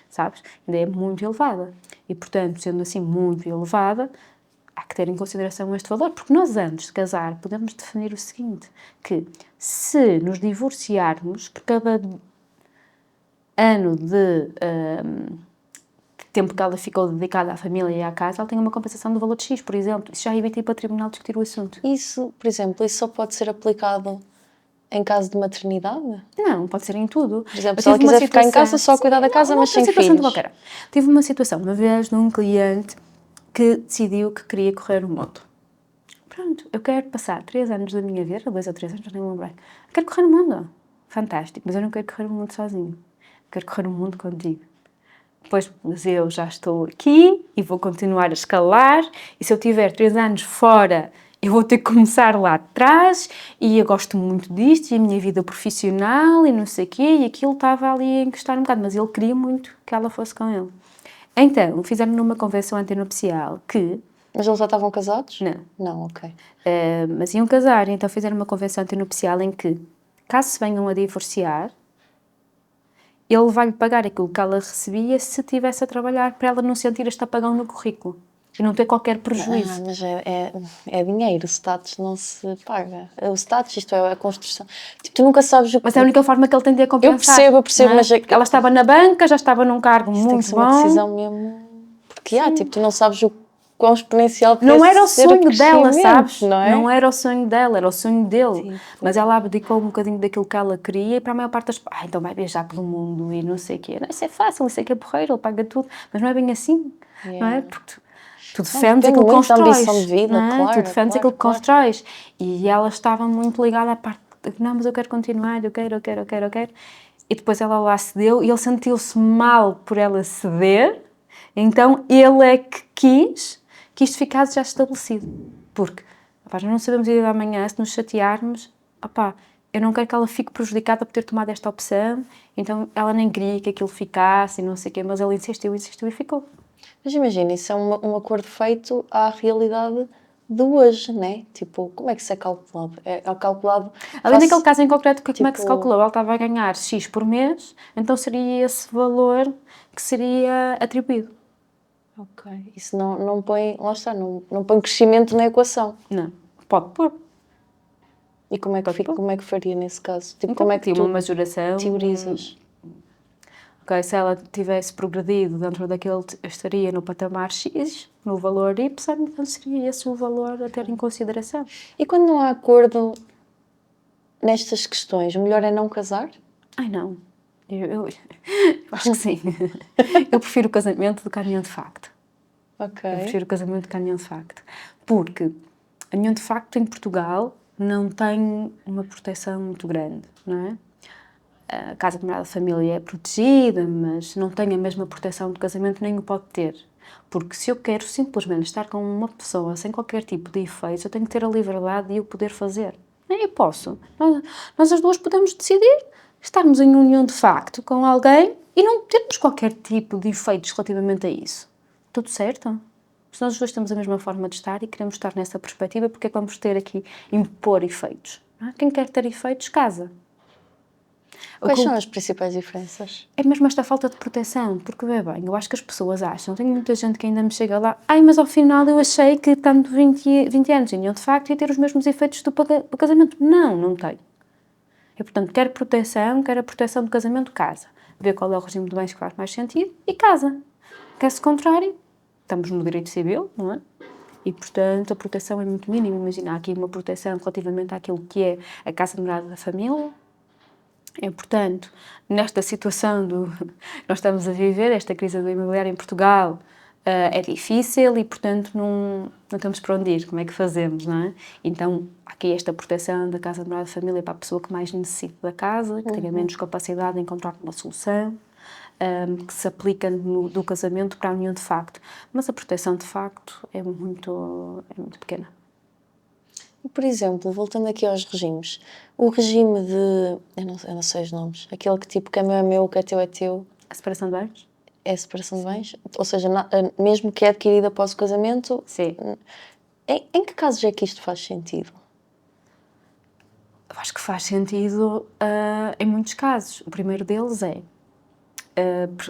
sabes? Ainda é muito elevada. E, portanto, sendo assim muito elevada, há que ter em consideração este valor, porque nós, antes de casar, podemos definir o seguinte, que se nos divorciarmos, por cada ano de tempo que ela ficou dedicada à família e à casa, ela tem uma compensação do valor de X, por exemplo. Isso já evita ir para o tribunal discutir o assunto. Isso, por exemplo, isso só pode ser aplicado em caso de maternidade? Não, pode ser em tudo. Por exemplo, se ela quiser ficar em casa, só cuidar da casa, mas sem filhos. Qualquer. Tive uma situação, uma vez, de um cliente que decidiu que queria correr o mundo. Pronto, eu quero passar 3 anos da minha vida, 2 ou 3 anos, já nem me lembro bem. Quero correr o mundo. Fantástico, mas eu não quero correr o mundo sozinho. Quero correr o mundo contigo. Pois, mas eu já estou aqui e vou continuar a escalar, e se eu tiver 3 anos fora, eu vou ter que começar lá atrás, e eu gosto muito disto, e a minha vida profissional, e não sei o quê, e aquilo estava ali a encostar um bocado, mas ele queria muito que ela fosse com ele. Então, fizeram numa convenção antenupcial que... Mas eles já estavam casados? Não. Não, ok. Mas iam casar, então fizeram uma convenção antenupcial em que, caso se venham a divorciar, ele vai-lhe pagar aquilo que ela recebia se estivesse a trabalhar, para ela não sentir este apagão no currículo e não ter qualquer prejuízo. Mas é dinheiro, o status não se paga. O status, isto é a construção. Tipo, tu nunca sabes o que... Mas é a única forma que ele tem de a compensar. Eu percebo, mas... Porque ela estava na banca, já estava num cargo muito bom. Tem que ser uma decisão mesmo... Porque tipo, tu não sabes o quão exponencial pode ser. Não era o sonho dela, sabes? Não é? Não era o sonho dela, era o sonho dele. Sim. Mas ela abdicou um bocadinho daquilo que ela queria, e para a maior parte das... então vai viajar pelo mundo e não sei o quê. Não, isso é fácil, isso é que é porreiro, ele paga tudo. Mas não é bem assim, não é? Porque tu defendes aquilo que constróis. Ambição de vida, não é? claro. Tu defendes aquilo que constróis. E ela estava muito ligada à parte de, não, mas eu quero continuar, eu quero. E depois ela lá cedeu e ele sentiu-se mal por ela ceder, então ele é que quis que isto ficasse já estabelecido. Porque, já não sabemos o dia da manhã, se nos chatearmos, eu não quero que ela fique prejudicada por ter tomado esta opção, então ela nem queria que aquilo ficasse e não sei o quê, mas ele insistiu e ficou. Mas imagina, isso é um acordo feito à realidade de hoje, né? Tipo, como é que isso é calculado? É calculado... Ali naquele caso em concreto, como é que se calculou? Ela estava a ganhar X por mês, então seria esse valor que seria atribuído. Ok. Isso não põe... Lá está, não põe crescimento na equação. Não. Pode pôr. E como é que faria nesse caso? Tipo, Então, como é que tu uma majoração, teorizas? Ok, se ela tivesse progredido dentro daquele, estaria no patamar X, no valor Y, então seria esse o valor a ter em consideração. E quando não há acordo nestas questões, o melhor é não casar? Ai, não. Eu acho que sim. Eu prefiro o casamento do que a união de facto. Ok. Eu prefiro o casamento do que a união de facto. Porque a união de facto em Portugal não tem uma proteção muito grande, não é? A casa de morada de família é protegida, mas não tem a mesma proteção do casamento, nem o pode ter. Porque se eu quero simplesmente estar com uma pessoa sem qualquer tipo de efeitos, eu tenho que ter a liberdade de o poder fazer. Eu posso. Nós as duas podemos decidir estarmos em união de facto com alguém e não termos qualquer tipo de efeitos relativamente a isso. Tudo certo? Se nós os dois temos a mesma forma de estar e queremos estar nessa perspectiva, porque é que vamos ter aqui, impor efeitos? Quem quer ter efeitos, casa. Quais são as principais diferenças? É mesmo esta falta de proteção, porque, bem, eu acho que as pessoas acham, tenho muita gente que ainda me chega lá, mas ao final eu achei que estando 20 anos em união de facto ia ter os mesmos efeitos do casamento. Não tem. E, portanto, quer a proteção do casamento, casa. Vê qual é o regime de bens que faz mais sentido e casa. Quer-se contrário, estamos no direito civil, não é? E, portanto, a proteção é muito mínima. Imagina, há aqui uma proteção relativamente àquilo que é a casa de morada da família, Portanto, nesta situação nós estamos a viver, esta crise do imobiliário em Portugal, é difícil e, portanto, não temos para onde ir. Como é que fazemos, não é? Então, há aqui esta proteção da casa de morada de família para a pessoa que mais necessita da casa, que tenha menos capacidade de encontrar uma solução, que se aplica do casamento para a união de facto. Mas a proteção de facto é muito pequena. E, por exemplo, voltando aqui aos regimes, o regime de... Eu não sei os nomes. Aquele que tipo, que é meu, o que é teu. A separação de bens? É a separação de bens? Ou seja, mesmo que é adquirida após o casamento... Sim. Em que casos é que isto faz sentido? Eu acho que faz sentido em muitos casos. O primeiro deles é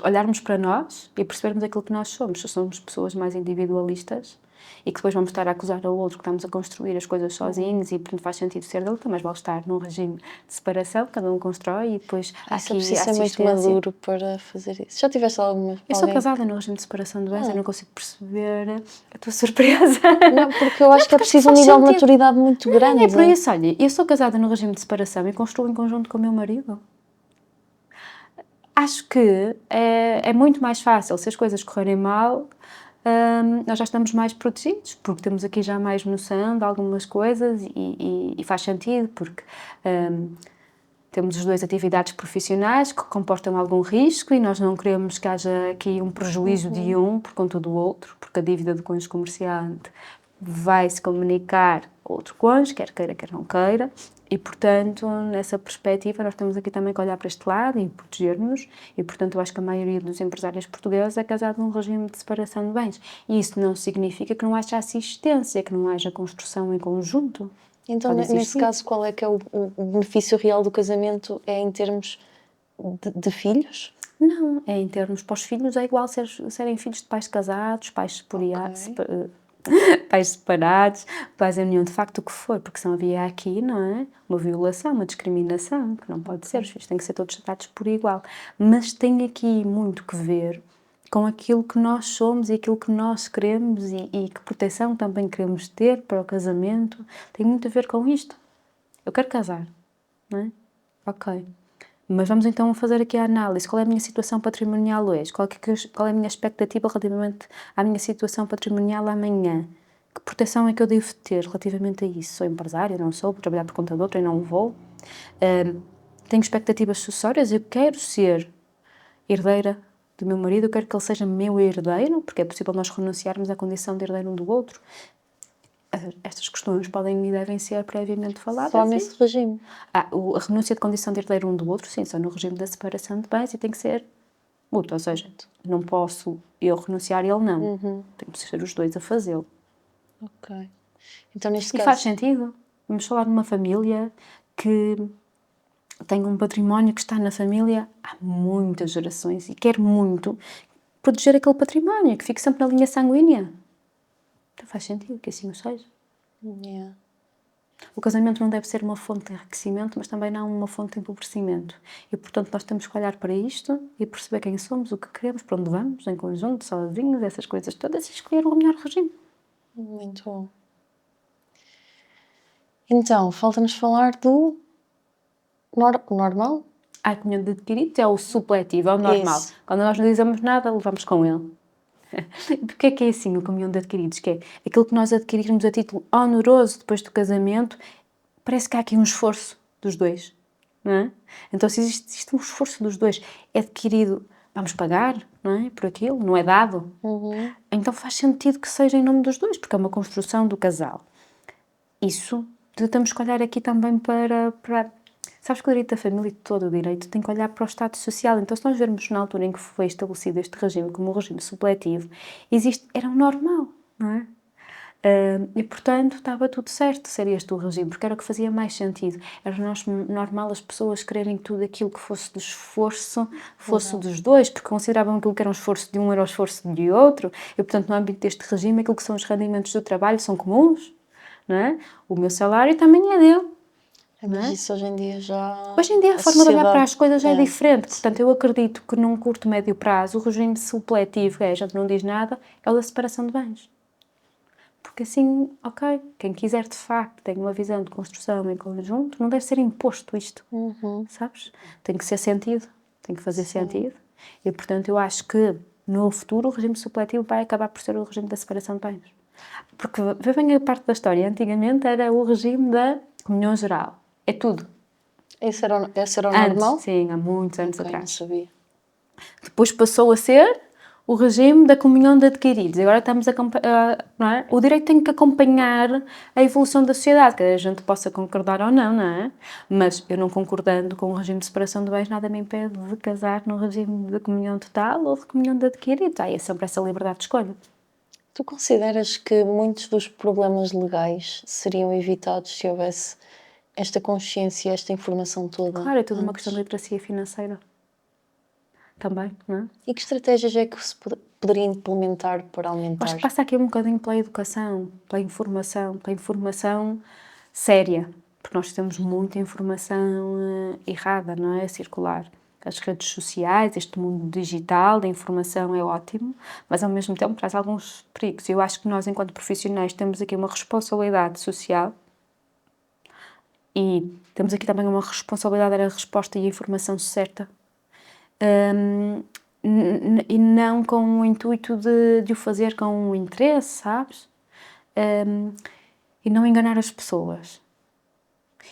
olharmos para nós e percebermos aquilo que nós somos. Se somos pessoas mais individualistas e que depois vamos estar a acusar ao outro que estamos a construir as coisas sozinhos e, portanto, faz sentido ser dele, mas vale estar num regime de separação, cada um constrói e depois há aqui preciso ser muito maduro para fazer isso. Já tiveste alguma... Eu sou casada no regime de separação de bens, eu não consigo perceber a tua surpresa. Não, porque eu acho que é preciso um nível de maturidade muito grande. É por isso, olha, eu sou casada no regime de separação e construo em conjunto com o meu marido. Acho que é muito mais fácil, se as coisas correrem mal, nós já estamos mais protegidos, porque temos aqui já mais noção de algumas coisas e faz sentido, porque temos os dois atividades profissionais que comportam algum risco e nós não queremos que haja aqui um prejuízo de um por conta do outro, porque a dívida do cônjuge comerciante vai se comunicar a outro cônjuge, quer queira, quer não queira, e, portanto, nessa perspectiva, nós temos aqui também que olhar para este lado e proteger-nos, e, portanto, eu acho que a maioria dos empresários portugueses é casado num regime de separação de bens. E isso não significa que não haja assistência, que não haja construção em conjunto. Então, nesse caso, qual é que é o benefício real do casamento? É em termos de filhos? Não, é em termos para os filhos, é igual serem filhos de pais casados, pais pais separados, pais em união de facto, o que for, porque senão havia aqui, não é? Uma violação, uma discriminação, que não pode ser, os filhos têm que ser todos tratados por igual. Mas tem aqui muito que ver com aquilo que nós somos e aquilo que nós queremos e que proteção também queremos ter para o casamento. Tem muito a ver com isto. Eu quero casar, não é? Ok. Mas vamos então fazer aqui a análise. Qual é a minha situação patrimonial hoje? Qual é a minha expectativa relativamente à minha situação patrimonial amanhã? Que proteção é que eu devo ter relativamente a isso? Sou empresária, não sou? Vou trabalhar por conta de outra e não vou? Tenho expectativas sucessórias? Eu quero ser herdeira do meu marido, eu quero que ele seja meu herdeiro, porque é possível nós renunciarmos à condição de herdeiro um do outro. Estas questões podem e devem ser previamente faladas. Só nesse regime? A renúncia de condição de herdeiro um do outro, sim, só no regime da separação de bens e tem que ser mútuo, ou seja, não posso eu renunciar e ele não. Tem que ser os dois a fazê-lo. Ok. Então, neste caso... E faz sentido. Vamos falar de uma família que tem um património que está na família há muitas gerações e quer muito proteger aquele património, que fique sempre na linha sanguínea. Então faz sentido que assim o seja. Yeah. O casamento não deve ser uma fonte de enriquecimento, mas também não uma fonte de empobrecimento. E, portanto, nós temos que olhar para isto e perceber quem somos, o que queremos, para onde vamos, em conjunto, sozinhos, essas coisas todas, e escolher o melhor regime. Muito bom. Então, falta-nos falar do normal? A comunhão de adquiridos é o supletivo, é o normal. Isso. Quando nós não dizemos nada, levamos com ele. Porque é que é assim o comunhão de adquiridos? Que é aquilo que nós adquirirmos a título honoroso depois do casamento, parece que há aqui um esforço dos dois, não é? Então, se existe um esforço dos dois, é adquirido, vamos pagar, não é? Por aquilo, não é dado. Então faz sentido que seja em nome dos dois, porque é uma construção do casal. Isso, temos que olhar aqui também para... Sabes que o direito da família e todo o direito tem que olhar para o estado social. Então, se nós vermos na altura em que foi estabelecido este regime como um regime supletivo, era um normal, não é? E, portanto, estava tudo certo ser este o regime, porque era o que fazia mais sentido. Era normal as pessoas quererem que tudo aquilo que fosse de esforço fosse dos dois, porque consideravam aquilo que era um esforço de um era o esforço de outro. E, portanto, no âmbito deste regime, aquilo que são os rendimentos do trabalho são comuns, não é? O meu salário também é dele. Mas isso hoje em dia já... Hoje em dia a forma de olhar para as coisas é diferente. Portanto, eu acredito que num curto, médio prazo o regime supletivo, a gente não diz nada, é o da separação de bens. Porque assim, ok, quem quiser de facto tem uma visão de construção em conjunto, não deve ser imposto isto, sabes? Tem que ser sentido, tem que fazer sentido. E, portanto, eu acho que no futuro o regime supletivo vai acabar por ser o regime da separação de bens. Porque, vê bem a parte da história, antigamente era o regime da comunhão geral. É tudo. Esse era o Antes, normal? sim, há muitos anos Ok, não atrás. sabia. Depois passou a ser o regime da comunhão de adquiridos. Agora estamos não é? O direito tem que acompanhar a evolução da sociedade, que a gente possa concordar ou não, não é? Mas eu não concordando com o regime de separação de bens, nada me impede de casar no regime de comunhão total ou de comunhão de adquiridos. Aí é sempre essa liberdade de escolha. Tu consideras que muitos dos problemas legais seriam evitados se houvesse esta consciência, esta informação toda Claro, é tudo uma antes? questão de literacia financeira. Também, não é? E que estratégias é que se poderia implementar para Acho aumentar? que passa aqui um bocadinho pela educação, pela informação séria, porque nós temos muita informação errada, não é? Circular. As redes sociais, este mundo digital da informação é ótimo, mas ao mesmo tempo traz alguns perigos. Eu acho que nós, enquanto profissionais, temos aqui uma responsabilidade social e temos aqui também uma responsabilidade da resposta e a informação certa. E não com o intuito de o fazer com o interesse, sabes? E não enganar as pessoas.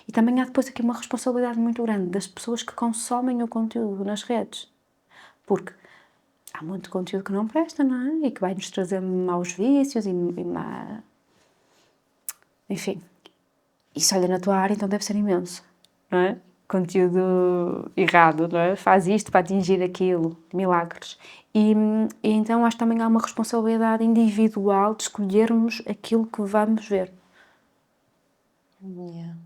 E também há depois aqui uma responsabilidade muito grande das pessoas que consomem o conteúdo nas redes. Porque há muito conteúdo que não presta, não é? E que vai nos trazer maus vícios Enfim. E se olha na tua área, então deve ser imenso, não é? Conteúdo errado, não é? Faz isto para atingir aquilo, milagres. E então acho que também há uma responsabilidade individual de escolhermos aquilo que vamos ver. Yeah.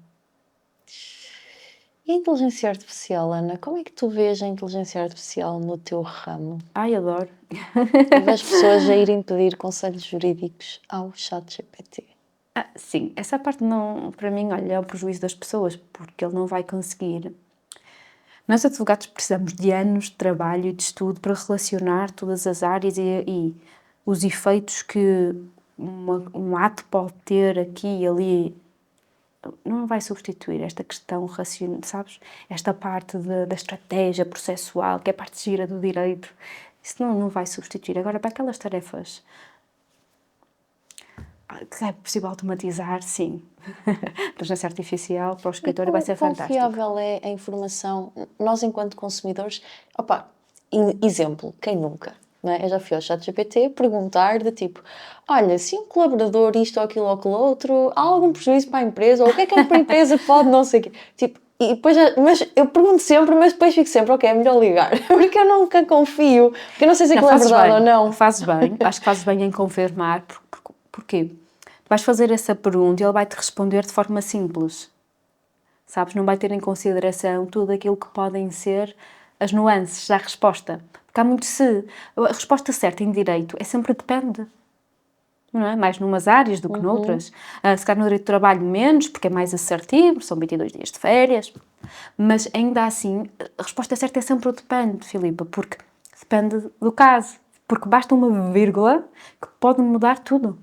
E a inteligência artificial, Ana? Como é que tu vês a inteligência artificial no teu ramo? Ai, adoro. E vês pessoas a irem pedir conselhos jurídicos ao ChatGPT? Sim, essa parte não, para mim, olha, é o prejuízo das pessoas, porque ele não vai conseguir. Nós, advogados, precisamos de anos de trabalho e de estudo para relacionar todas as áreas e os efeitos que um ato pode ter aqui e ali. Não vai substituir esta questão racional, sabes? Esta parte da estratégia processual, que é a parte gira do direito. Isso não vai substituir. Agora, para aquelas tarefas que é possível automatizar, sim. Inteligência artificial para o escritório vai ser Quão fantástico. fiável é a informação? Nós, enquanto consumidores, opa, exemplo, quem nunca? Não é? Eu já fui ao ChatGPT perguntar de tipo, olha, se um colaborador isto ou aquilo ou aquilo outro, há algum prejuízo para a empresa? Ou o que é que a empresa pode não sei o quê? Tipo, e depois, mas eu pergunto sempre, mas depois fico sempre, ok, é melhor ligar, porque eu nunca confio, porque eu não sei se aquilo é verdade ou não. Fazes bem, acho que fazes bem em confirmar. Porquê? Vais fazer essa pergunta e ele vai-te responder de forma simples. Sabes? Não vai ter em consideração tudo aquilo que podem ser as nuances da resposta. Porque há muito se. A resposta certa em direito é sempre depende. Não é? Mais numas áreas do que noutras. Se calhar no direito do trabalho menos, porque é mais assertivo, são 22 dias de férias. Mas ainda assim, a resposta certa é sempre o depende, Filipa, porque depende do caso. Porque basta uma vírgula que pode mudar tudo.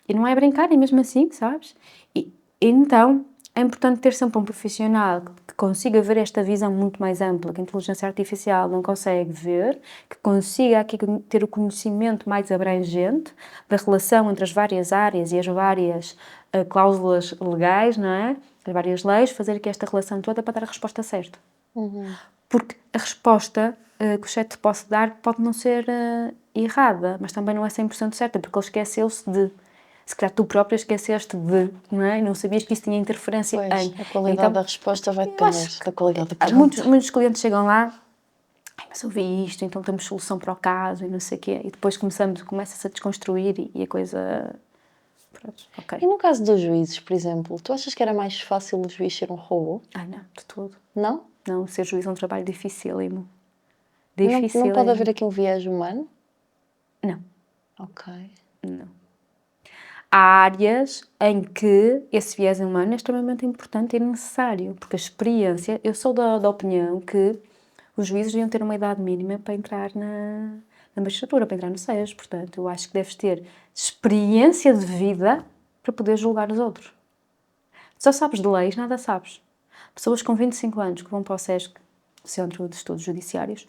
E não é brincar, é mesmo assim, sabes? E então é importante ter sempre um profissional que consiga ver esta visão muito mais ampla, que a inteligência artificial não consegue ver, que consiga aqui ter o conhecimento mais abrangente da relação entre as várias áreas e as várias cláusulas legais, não é? As várias leis, fazer aqui esta relação toda para dar a resposta certa. Porque a resposta que o chat pode dar pode não ser errada, mas também não é 100% certa, porque ele esqueceu-se de. Se calhar tu própria esqueceste de, não é? E não sabias que isso tinha interferência Pois, em. a qualidade Então, da resposta vai eu depender acho da qualidade da que pergunta. muitos clientes chegam lá, ai, mas eu vi isto, então temos solução para o caso e não sei o quê. E depois começa-se a desconstruir e a coisa. Pronto, ok. E no caso dos juízes, por exemplo, tu achas que era mais fácil o juiz ser um robô? Ai, não, de tudo. Não? Não, ser juiz é um trabalho dificílimo. Não pode haver aqui um viés humano? Não. Ok. Não. Há áreas em que esse viés humano é extremamente importante e necessário, porque a experiência, eu sou da opinião que os juízes deviam ter uma idade mínima para entrar da magistratura para entrar no SES. Portanto, eu acho que deves ter experiência de vida para poder julgar os outros. Só sabes de leis, nada sabes. Pessoas com 25 anos que vão para o SESC, Centro de Estudos Judiciários,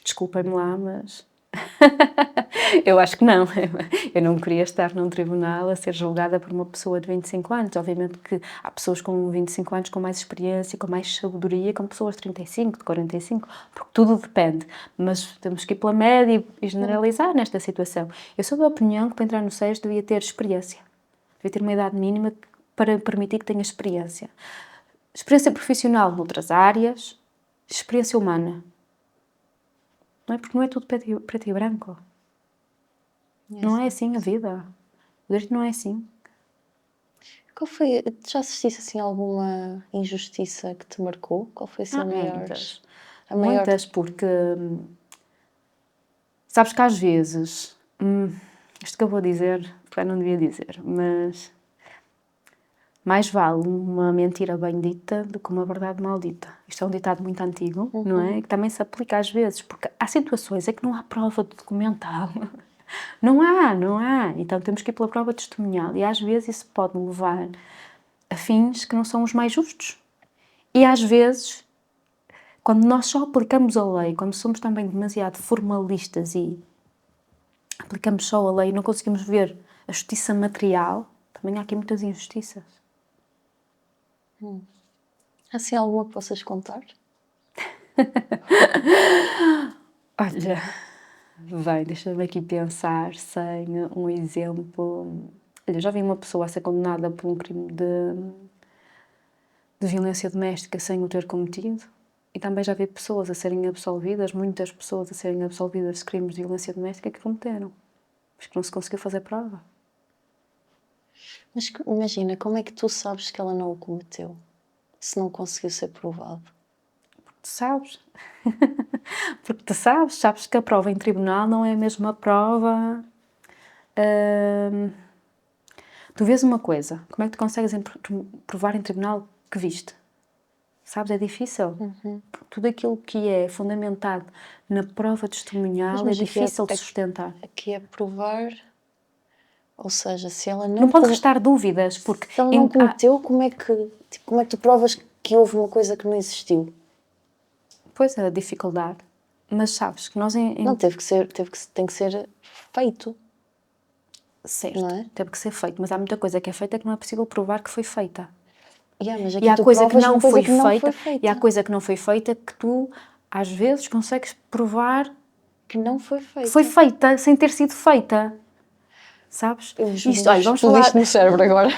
desculpem-me lá, mas eu acho que não. Eu não queria estar num tribunal a ser julgada por uma pessoa de 25 anos. Obviamente que há pessoas com 25 anos com mais experiência, com mais sabedoria, com pessoas de 35, de 45, porque tudo depende. Mas temos que ir pela média e generalizar nesta situação. Eu sou da opinião que para entrar no SES devia ter experiência. Devia ter uma idade mínima para permitir que tenha experiência. Experiência profissional noutras áreas, experiência humana. Não é? Porque não é tudo preto e branco. Não é assim a vida. O direito não é assim. Qual foi, já assististe assim a alguma injustiça que te marcou? Qual foi assim Muitas. a maior? Muitas, porque sabes que às vezes, isto que eu vou dizer, porque eu não devia dizer, mas mais vale uma mentira bem dita do que uma verdade maldita. Isto é um ditado muito antigo, não é? Que também se aplica às vezes, porque há situações em que não há prova documental. Não há. Então temos que ir pela prova testemunhal e às vezes isso pode levar a fins que não são os mais justos. E às vezes, quando nós só aplicamos a lei, quando somos também demasiado formalistas e aplicamos só a lei e não conseguimos ver a justiça material, também há aqui muitas injustiças. Há assim alguma que possas contar? Olha, deixa-me aqui pensar sem um exemplo. Olha, já vi uma pessoa a ser condenada por um crime de violência doméstica sem o ter cometido e também já vi pessoas a serem absolvidas, muitas pessoas a serem absolvidas de crimes de violência doméstica que cometeram, mas que não se conseguiu fazer prova. Mas imagina, como é que tu sabes que ela não o cometeu? Se não conseguiu ser provado? Tu sabes. Porque tu sabes que a prova em tribunal não é a mesma prova. Tu vês uma coisa, como é que tu consegues provar em tribunal que viste? Sabes, é difícil. Tudo aquilo que é fundamentado na prova testemunhal é difícil de sustentar. Aqui é provar, ou seja, se ela Não pode restar dúvidas, porque... Se ela não cometeu, como é que tu provas que houve uma coisa que não existiu? Pois, a dificuldade. Mas sabes que nós... Não, tem que ser feito. Certo, não é? teve que ser feito. Mas há muita coisa que é feita que não é possível provar que foi feita. Mas E há coisa que não foi feita. E há coisa que não foi feita que tu, às vezes, consegues provar... Que não foi feita. Foi feita, sem ter sido feita. Sabes? Olha, vamos falar... no cérebro agora.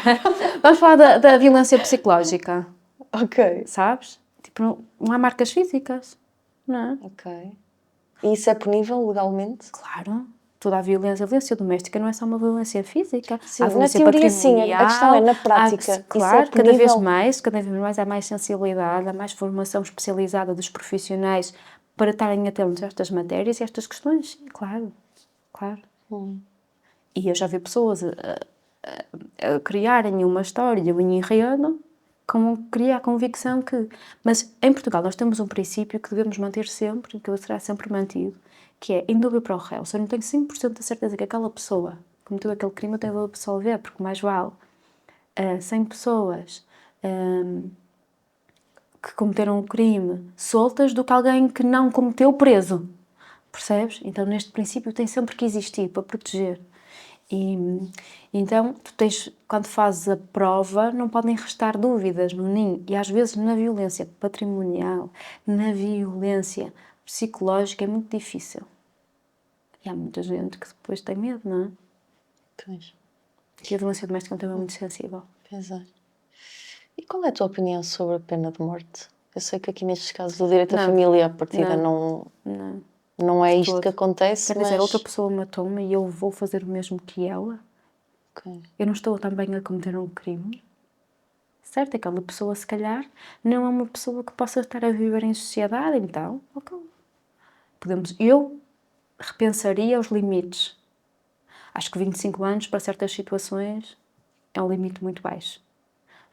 Vamos falar da violência psicológica. Ok. Sabes? Tipo, não há marcas físicas. Não é? Ok. E isso é punível legalmente? Claro. Toda a violência doméstica não é só uma violência física. Sim, há violência na teoria sim, a questão é na prática. Claro, isso é punível? cada vez mais há mais sensibilidade, há mais formação especializada dos profissionais para estarem atentos a estas matérias e a estas questões. Claro. E eu já vi pessoas a criarem uma história, um enredo, criar a convicção que... Mas em Portugal nós temos um princípio que devemos manter sempre, e que será sempre mantido, que é, em dúvida para o réu. Se eu não tenho 5% de certeza que aquela pessoa cometeu aquele crime, eu tenho de absolver, porque mais vale 100 pessoas que cometeram um crime soltas do que alguém que não cometeu preso. Percebes? Então, neste princípio tem sempre que existir para proteger. E então, tu tens, quando fazes a prova, não podem restar dúvidas no ninho. E às vezes na violência patrimonial, na violência psicológica é muito difícil. E há muita gente que depois tem medo, não é? Pois. E a violência doméstica é um tema muito sensível. Pois é. E qual é a tua opinião sobre a pena de morte? Eu sei que aqui nestes casos o direito à família, à partida, não é isto que acontece, Quer dizer, outra pessoa matou-me e eu vou fazer o mesmo que ela? Okay. Eu não estou também a cometer um crime? Certo, aquela pessoa, se calhar, não é uma pessoa que possa estar a viver em sociedade, então, ok. Eu repensaria os limites. Acho que 25 anos, para certas situações, é um limite muito baixo.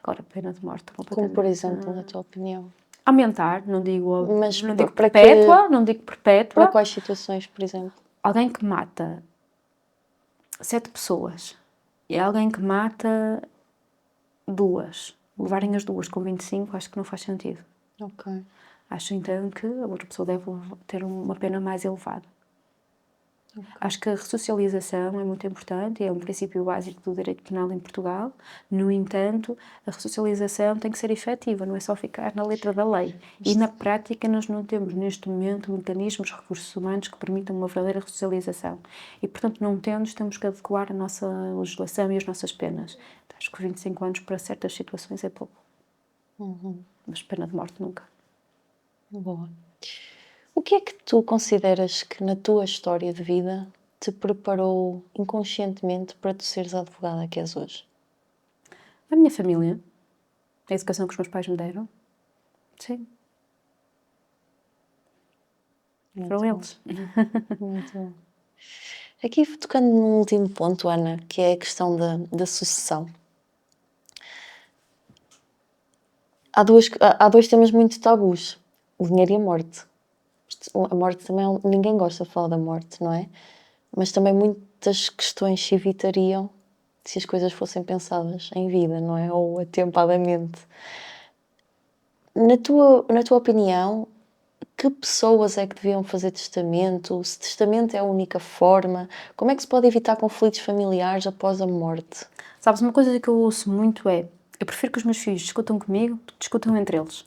Agora, pena de morte, Como, por exemplo, na tua opinião? Aumentar, não digo, Mas não digo para perpétua, não digo perpétua. Para quais situações, por exemplo? Alguém que mata 7 pessoas e alguém que mata 2, levarem as 2 com 25, acho que não faz sentido. Ok. Acho então que a outra pessoa deve ter uma pena mais elevada. Acho que a ressocialização é muito importante, é um princípio básico do direito penal em Portugal. No entanto, a ressocialização tem que ser efetiva, não é só ficar na letra da lei. E na prática nós não temos neste momento mecanismos, recursos humanos que permitam uma verdadeira ressocialização. E portanto, não temos que adequar a nossa legislação e as nossas penas. Acho que 25 anos para certas situações é pouco. Mas pena de morte nunca. Boa. O que é que tu consideras que na tua história de vida te preparou inconscientemente para tu seres a advogada que és hoje? A minha família, a educação que os meus pais me deram, sim. Foram eles. Muito bom. Aqui tocando num último ponto, Ana, que é a questão da sucessão. Há dois temas muito tabus: o dinheiro e a morte. A morte também, ninguém gosta de falar da morte, não é? Mas também muitas questões se evitariam se as coisas fossem pensadas em vida, não é? Ou atempadamente. Na tua opinião, que pessoas é que deviam fazer testamento? Se testamento é a única forma, como é que se pode evitar conflitos familiares após a morte? Sabes, uma coisa que eu ouço muito é: eu prefiro que os meus filhos discutam comigo do que discutam entre eles.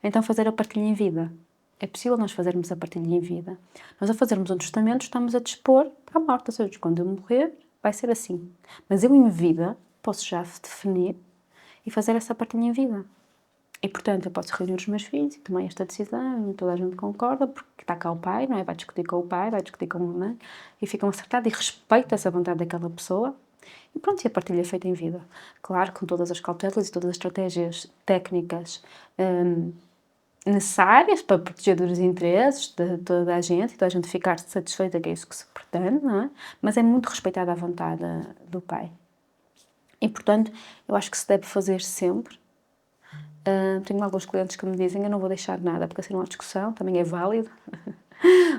Então fazer a partilha em vida. É possível nós fazermos a partilha em vida. Nós a fazermos um testamento estamos a dispor para a morte, ou seja, quando eu morrer vai ser assim. Mas eu em vida posso já definir e fazer essa partilha em vida. E portanto eu posso reunir os meus filhos e tomar esta decisão e toda a gente concorda porque está cá o pai, não é? Vai discutir com o pai, vai discutir com a mãe e ficam acertados e respeita essa vontade daquela pessoa. E pronto, e a partilha é feita em vida. Claro, com todas as cautelas e todas as estratégias técnicas necessárias para proteger dos interesses de toda a gente e toda a gente ficar satisfeita, que é isso que se pretende, não é? Mas é muito respeitada a vontade do pai. E, portanto, eu acho que se deve fazer sempre. Tenho alguns clientes que me dizem: eu não vou deixar nada, porque assim não há discussão, também é válido.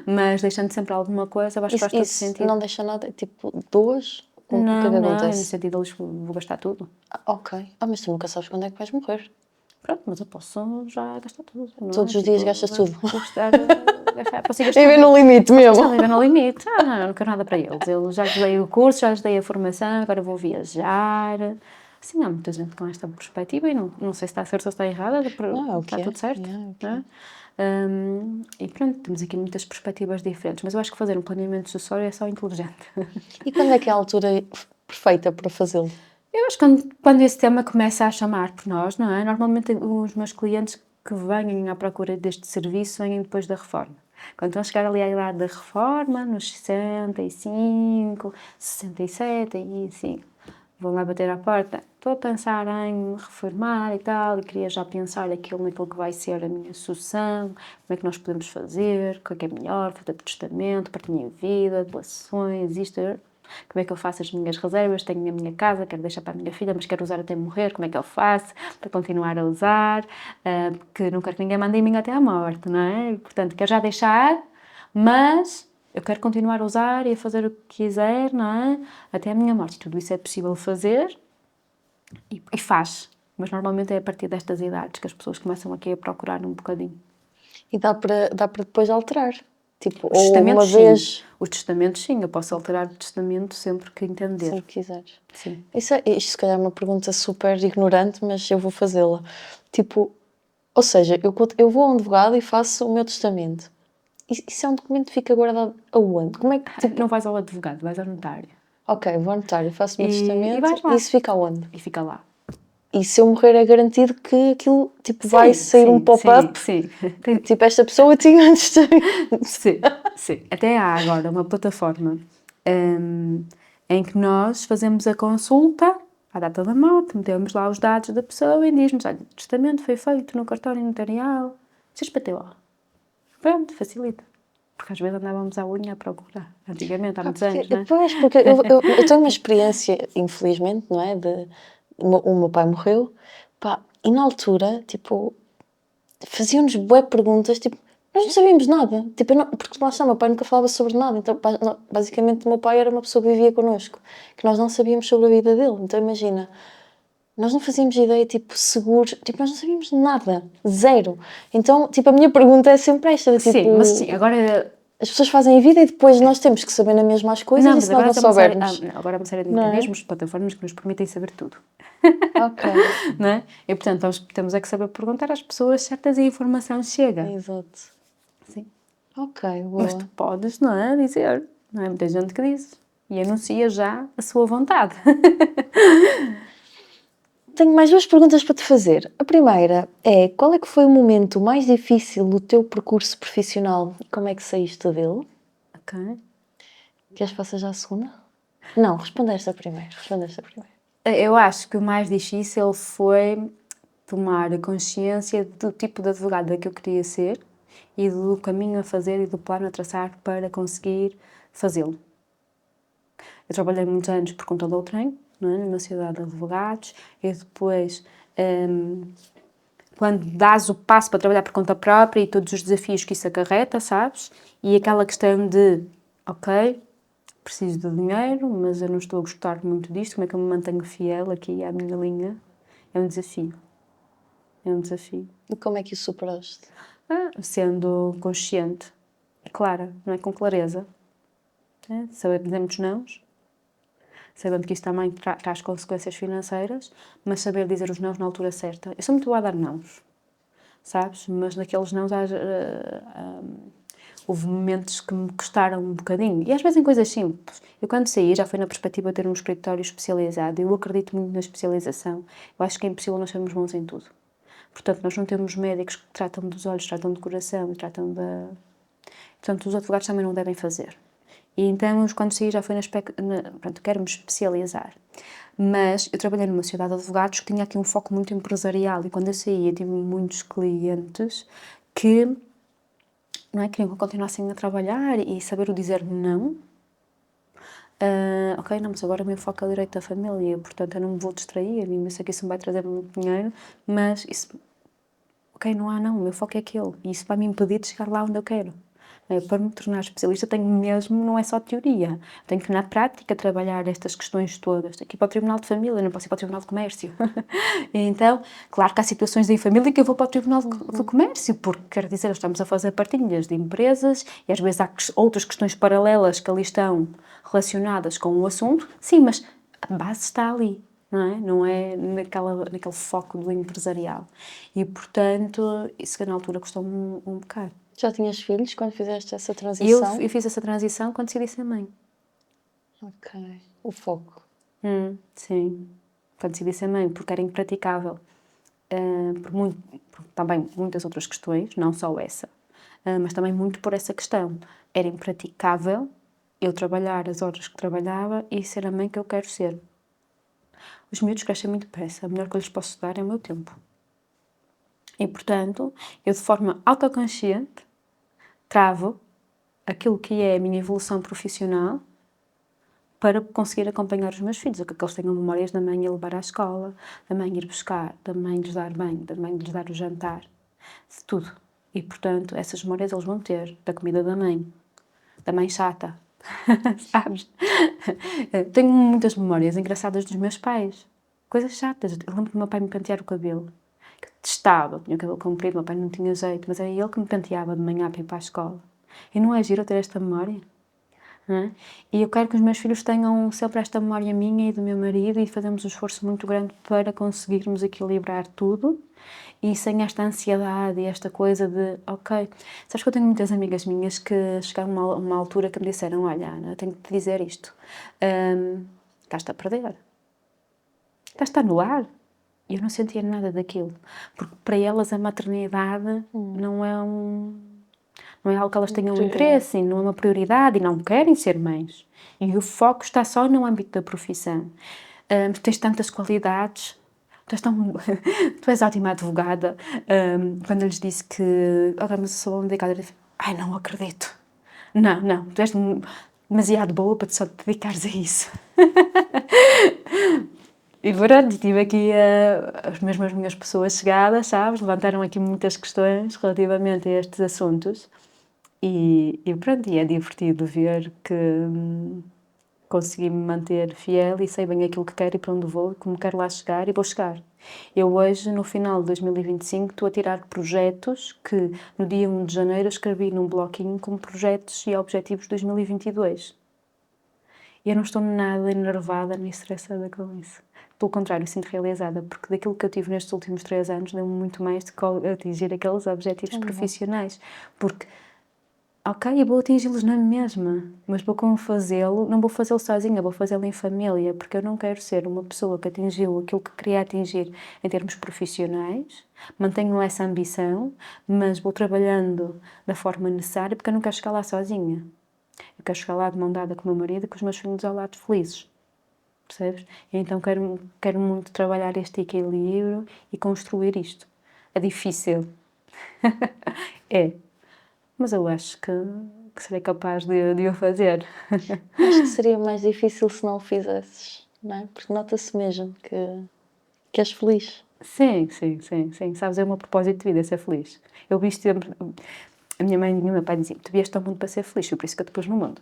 Mas deixando sempre alguma coisa, eu acho que faz todo sentido. Não deixa nada, tipo, duas? O que é que Não, acontece? no sentido deles vou gastar tudo. Ok. Mas tu nunca sabes quando é que vais morrer. Pronto, mas eu posso já gastar tudo, não é? Todos os dias gastas tudo. Gastar, posso ir Viver no limite mesmo. Posso viver no limite. Não quero nada para eles. Eu já lhes dei o curso, já lhes dei a formação, agora vou viajar. Assim, há muita gente com esta perspectiva e não sei se está certo ou se está errada, Não, está tudo certo. É. E pronto, temos aqui muitas perspectivas diferentes, mas eu acho que fazer um planeamento sucessório é só inteligente. E quando é que é a altura perfeita para fazê-lo? Eu acho que quando esse tema começa a chamar por nós, não é? Normalmente os meus clientes que venham à procura deste serviço vêm depois da reforma. Quando estão a chegar ali à idade da reforma, nos 65, 67, aí sim, vão lá bater à porta. Estou a pensar em me reformar e tal, e queria já pensar naquilo que vai ser a minha sucessão, como é que nós podemos fazer, o que é melhor, fazer testamento, partilha em vida, doações, isto. Como é que eu faço as minhas reservas? Tenho a minha casa, quero deixar para a minha filha, mas quero usar até morrer. Como é que eu faço para continuar a usar? Porque não quero que ninguém mande em mim até à morte, não é? E, portanto, quero já deixar, mas eu quero continuar a usar e a fazer o que quiser, não é? Até a minha morte. Tudo isso é possível fazer e faz. Mas normalmente é a partir destas idades que as pessoas começam aqui a procurar um bocadinho. E dá para depois alterar? Tipo, Os ou testamentos, uma vez... Os testamentos, sim. Eu posso alterar o testamento sempre que entender. Sempre quiseres. Sim. Isto se calhar é uma pergunta super ignorante, mas eu vou fazê-la. Tipo, ou seja, eu vou a um advogado e faço o meu testamento. Isso é um documento que fica guardado aonde? Como é que, tipo... Não vais ao advogado, vais ao notário. Ok, vou ao notário, faço o meu E testamento vais lá. e isso fica aonde? E fica lá. E se eu morrer é garantido que aquilo, tipo, vai sair um pop-up? Sim. Tipo, esta pessoa tinha um testamento. Sim. Até há agora uma plataforma em que nós fazemos a consulta à data da morte, metemos lá os dados da pessoa e diz-nos: olha, o testamento foi feito no cartório notarial, XPTO. Pronto, facilita. Porque às vezes andávamos à unha a procurar. Antigamente, há muitos anos, não é? Pois, porque eu tenho uma experiência, infelizmente, não é? O meu pai morreu, pá, e na altura, tipo, faziam-nos bué perguntas, tipo, nós não sabíamos nada. Tipo, porque lá está, meu pai nunca falava sobre nada. Então, basicamente, o meu pai era uma pessoa que vivia connosco, que nós não sabíamos sobre a vida dele. Então, imagina, nós não fazíamos ideia, tipo, seguros, tipo, nós não sabíamos nada, zero. Então, tipo, a minha pergunta é sempre esta, tipo... Sim, mas sim, agora... As pessoas fazem a vida e depois nós temos que saber na mesma as coisas Não, e mas se nós agora não soubermos. agora há uma série de Não é? mecanismos, plataformas que nos permitem saber tudo. Ok. Não é? E, portanto, nós temos é que saber perguntar às pessoas certas e a informação chega. Exato. Sim. Ok, Mas boa. tu podes, não é, dizer. Não é muita gente que diz. E anuncia já a sua vontade. Tenho mais duas perguntas para te fazer. A primeira é, qual é que foi o momento mais difícil do teu percurso profissional e como é que saíste dele? Ok. Queres que faça já a segunda? Não, responde esta primeiro. Eu acho que o mais difícil foi tomar consciência do tipo de advogada que eu queria ser e do caminho a fazer e do plano a traçar para conseguir fazê-lo. Eu trabalhei muitos anos por conta do trem, não é? Numa sociedade de advogados, e depois, quando dás o passo para trabalhar por conta própria e todos os desafios que isso acarreta, sabes? E aquela questão de, ok, preciso de dinheiro, mas eu não estou a gostar muito disto, como é que eu me mantenho fiel aqui à minha linha? É um desafio. É um desafio. E como é que o superaste? Sendo consciente e clara, não é? Com clareza. Saber dizer muitos nãos, sabendo que isso também traz consequências financeiras, mas saber dizer os nãos na altura certa. Eu sou muito boa a dar nãos, sabes? Mas naqueles nãos houve momentos que me custaram um bocadinho. E às vezes em coisas simples. Eu quando saí já foi na perspectiva de ter um escritório especializado. Eu acredito muito na especialização. Eu acho que é impossível nós sermos bons em tudo. Portanto, nós não temos médicos que tratam dos olhos, tratam do coração e tratam da... Portanto, os advogados também não devem fazer. E então, quando saí, já foi pronto, quero-me especializar. Mas eu trabalhei numa sociedade de advogados que tinha aqui um foco muito empresarial e quando eu saí, eu tive muitos clientes que não é, queriam que eu continuasse a trabalhar e saber o dizer não. Ok, não, mas agora o meu foco é o direito da família, portanto eu não me vou distrair e eu sei que isso me vai trazer muito dinheiro, mas isso... Ok, não há não, o meu foco é aquele e isso vai me impedir de chegar lá onde eu quero. Para me tornar especialista tenho mesmo, não é só teoria, tenho que na prática trabalhar estas questões todas. Tenho que ir para o Tribunal de Família, não posso ir para o Tribunal de Comércio. Então, claro que há situações em família que eu vou para o Tribunal de Comércio, porque, quer dizer, estamos a fazer partilhas de empresas e às vezes há outras questões paralelas que ali estão relacionadas com o assunto. Sim, mas a base está ali. Não é naquele foco do empresarial. E, portanto, isso que na altura custou-me um bocado. Já tinhas filhos quando fizeste essa Eu transição? fiz essa transição quando decidi ser mãe. Ok. O foco. Sim. Quando decidi ser mãe, porque era impraticável. Por também muitas outras questões, não só essa. Mas também muito por essa questão. Era impraticável eu trabalhar as horas que trabalhava e ser a mãe que eu quero ser. Os miúdos crescem muito depressa. A melhor que eu lhes posso dar é o meu tempo. E, portanto, eu de forma autoconsciente travo aquilo que é a minha evolução profissional para conseguir acompanhar os meus filhos, que eles tenham memórias da mãe a levar à escola, da mãe ir buscar, da mãe lhes dar banho, da mãe lhes dar o jantar, de tudo. E, portanto, essas memórias eles vão ter, da comida da mãe chata, sabes? Tenho muitas memórias engraçadas dos meus pais, coisas chatas. Eu lembro do meu pai me pentear o cabelo, que eu detestava, eu tinha o cabelo comprido, meu pai não tinha jeito, mas era ele que me penteava de manhã para ir para a escola. E não é giro ter esta memória? Não é? E eu quero que os meus filhos tenham sempre esta memória minha e do meu marido e fazemos um esforço muito grande para conseguirmos equilibrar tudo e sem esta ansiedade e esta coisa de, ok, sabes que eu tenho muitas amigas minhas que chegaram a uma altura que me disseram, olha Ana, tenho que te dizer isto, estás-te a perder, estás-te a anular. E eu não sentia nada daquilo, porque para elas a maternidade não é algo que elas tenham interesse, não é uma prioridade e não querem ser mães. E o foco está só no âmbito da profissão. Tens tantas qualidades, tu és ótima advogada. Quando eu lhes disse que, mas eu sou dedicada, eu disse, ai, não acredito. Não, tu és demasiado boa para só te dedicares a isso. E pronto, tive aqui as minhas pessoas chegadas, sabes? Levantaram aqui muitas questões relativamente a estes assuntos. E pronto, e é divertido ver que consegui me manter fiel e sei bem aquilo que quero e para onde vou e como quero lá chegar e vou chegar. Eu hoje, no final de 2025, estou a tirar projetos que no dia 1 de janeiro escrevi num bloquinho como projetos e objetivos de 2022. E eu não estou nada enervada nem estressada com isso. Pelo contrário, sinto realizada, porque daquilo que eu tive nestes últimos 3 anos deu-me muito mais de atingir aqueles objetivos profissionais. Porque, ok, eu vou atingi-los na mesma, mas vou como fazê-lo, não vou fazê-lo sozinha, vou fazê-lo em família, porque eu não quero ser uma pessoa que atingiu aquilo que queria atingir em termos profissionais, mantenho essa ambição, mas vou trabalhando da forma necessária, porque eu não quero chegar lá sozinha. Eu quero chegar lá de mão dada com o meu marido e com os meus filhos ao lado felizes. Percebes? E então quero muito trabalhar este equilíbrio e construir isto. É difícil. É. Mas eu acho que serei capaz de o fazer. Acho que seria mais difícil se não o fizesses, não é? Porque nota-se mesmo que és feliz. Sim, sim, sim, sim. Sabes, é o meu propósito de vida, é ser feliz. Eu vi sempre... A minha mãe e o meu pai diziam, tu vieste ao mundo para ser feliz, foi por isso que eu te pus no mundo.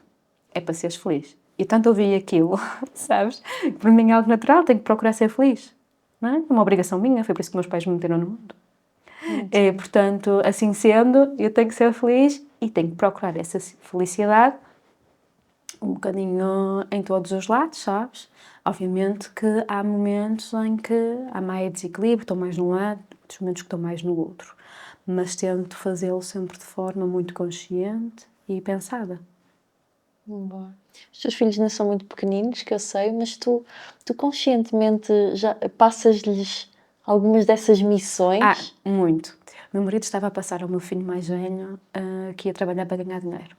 É para seres feliz. E tanto ouvi aquilo, sabes? Para mim é algo natural, tenho que procurar ser feliz. Não é? É uma obrigação minha, foi por isso que meus pais me meteram no mundo. É, portanto, assim sendo, eu tenho que ser feliz e tenho que procurar essa felicidade um bocadinho em todos os lados, sabes? Obviamente que há momentos em que há mais desequilíbrio, estou mais num lado, outros momentos que estou mais no outro. Mas tento fazê-lo sempre de forma muito consciente e pensada. Boa. Os teus filhos ainda são muito pequeninos, que eu sei, mas tu conscientemente já passas-lhes algumas dessas missões? Muito. O meu marido estava a passar ao meu filho mais velho que ia trabalhar para ganhar dinheiro.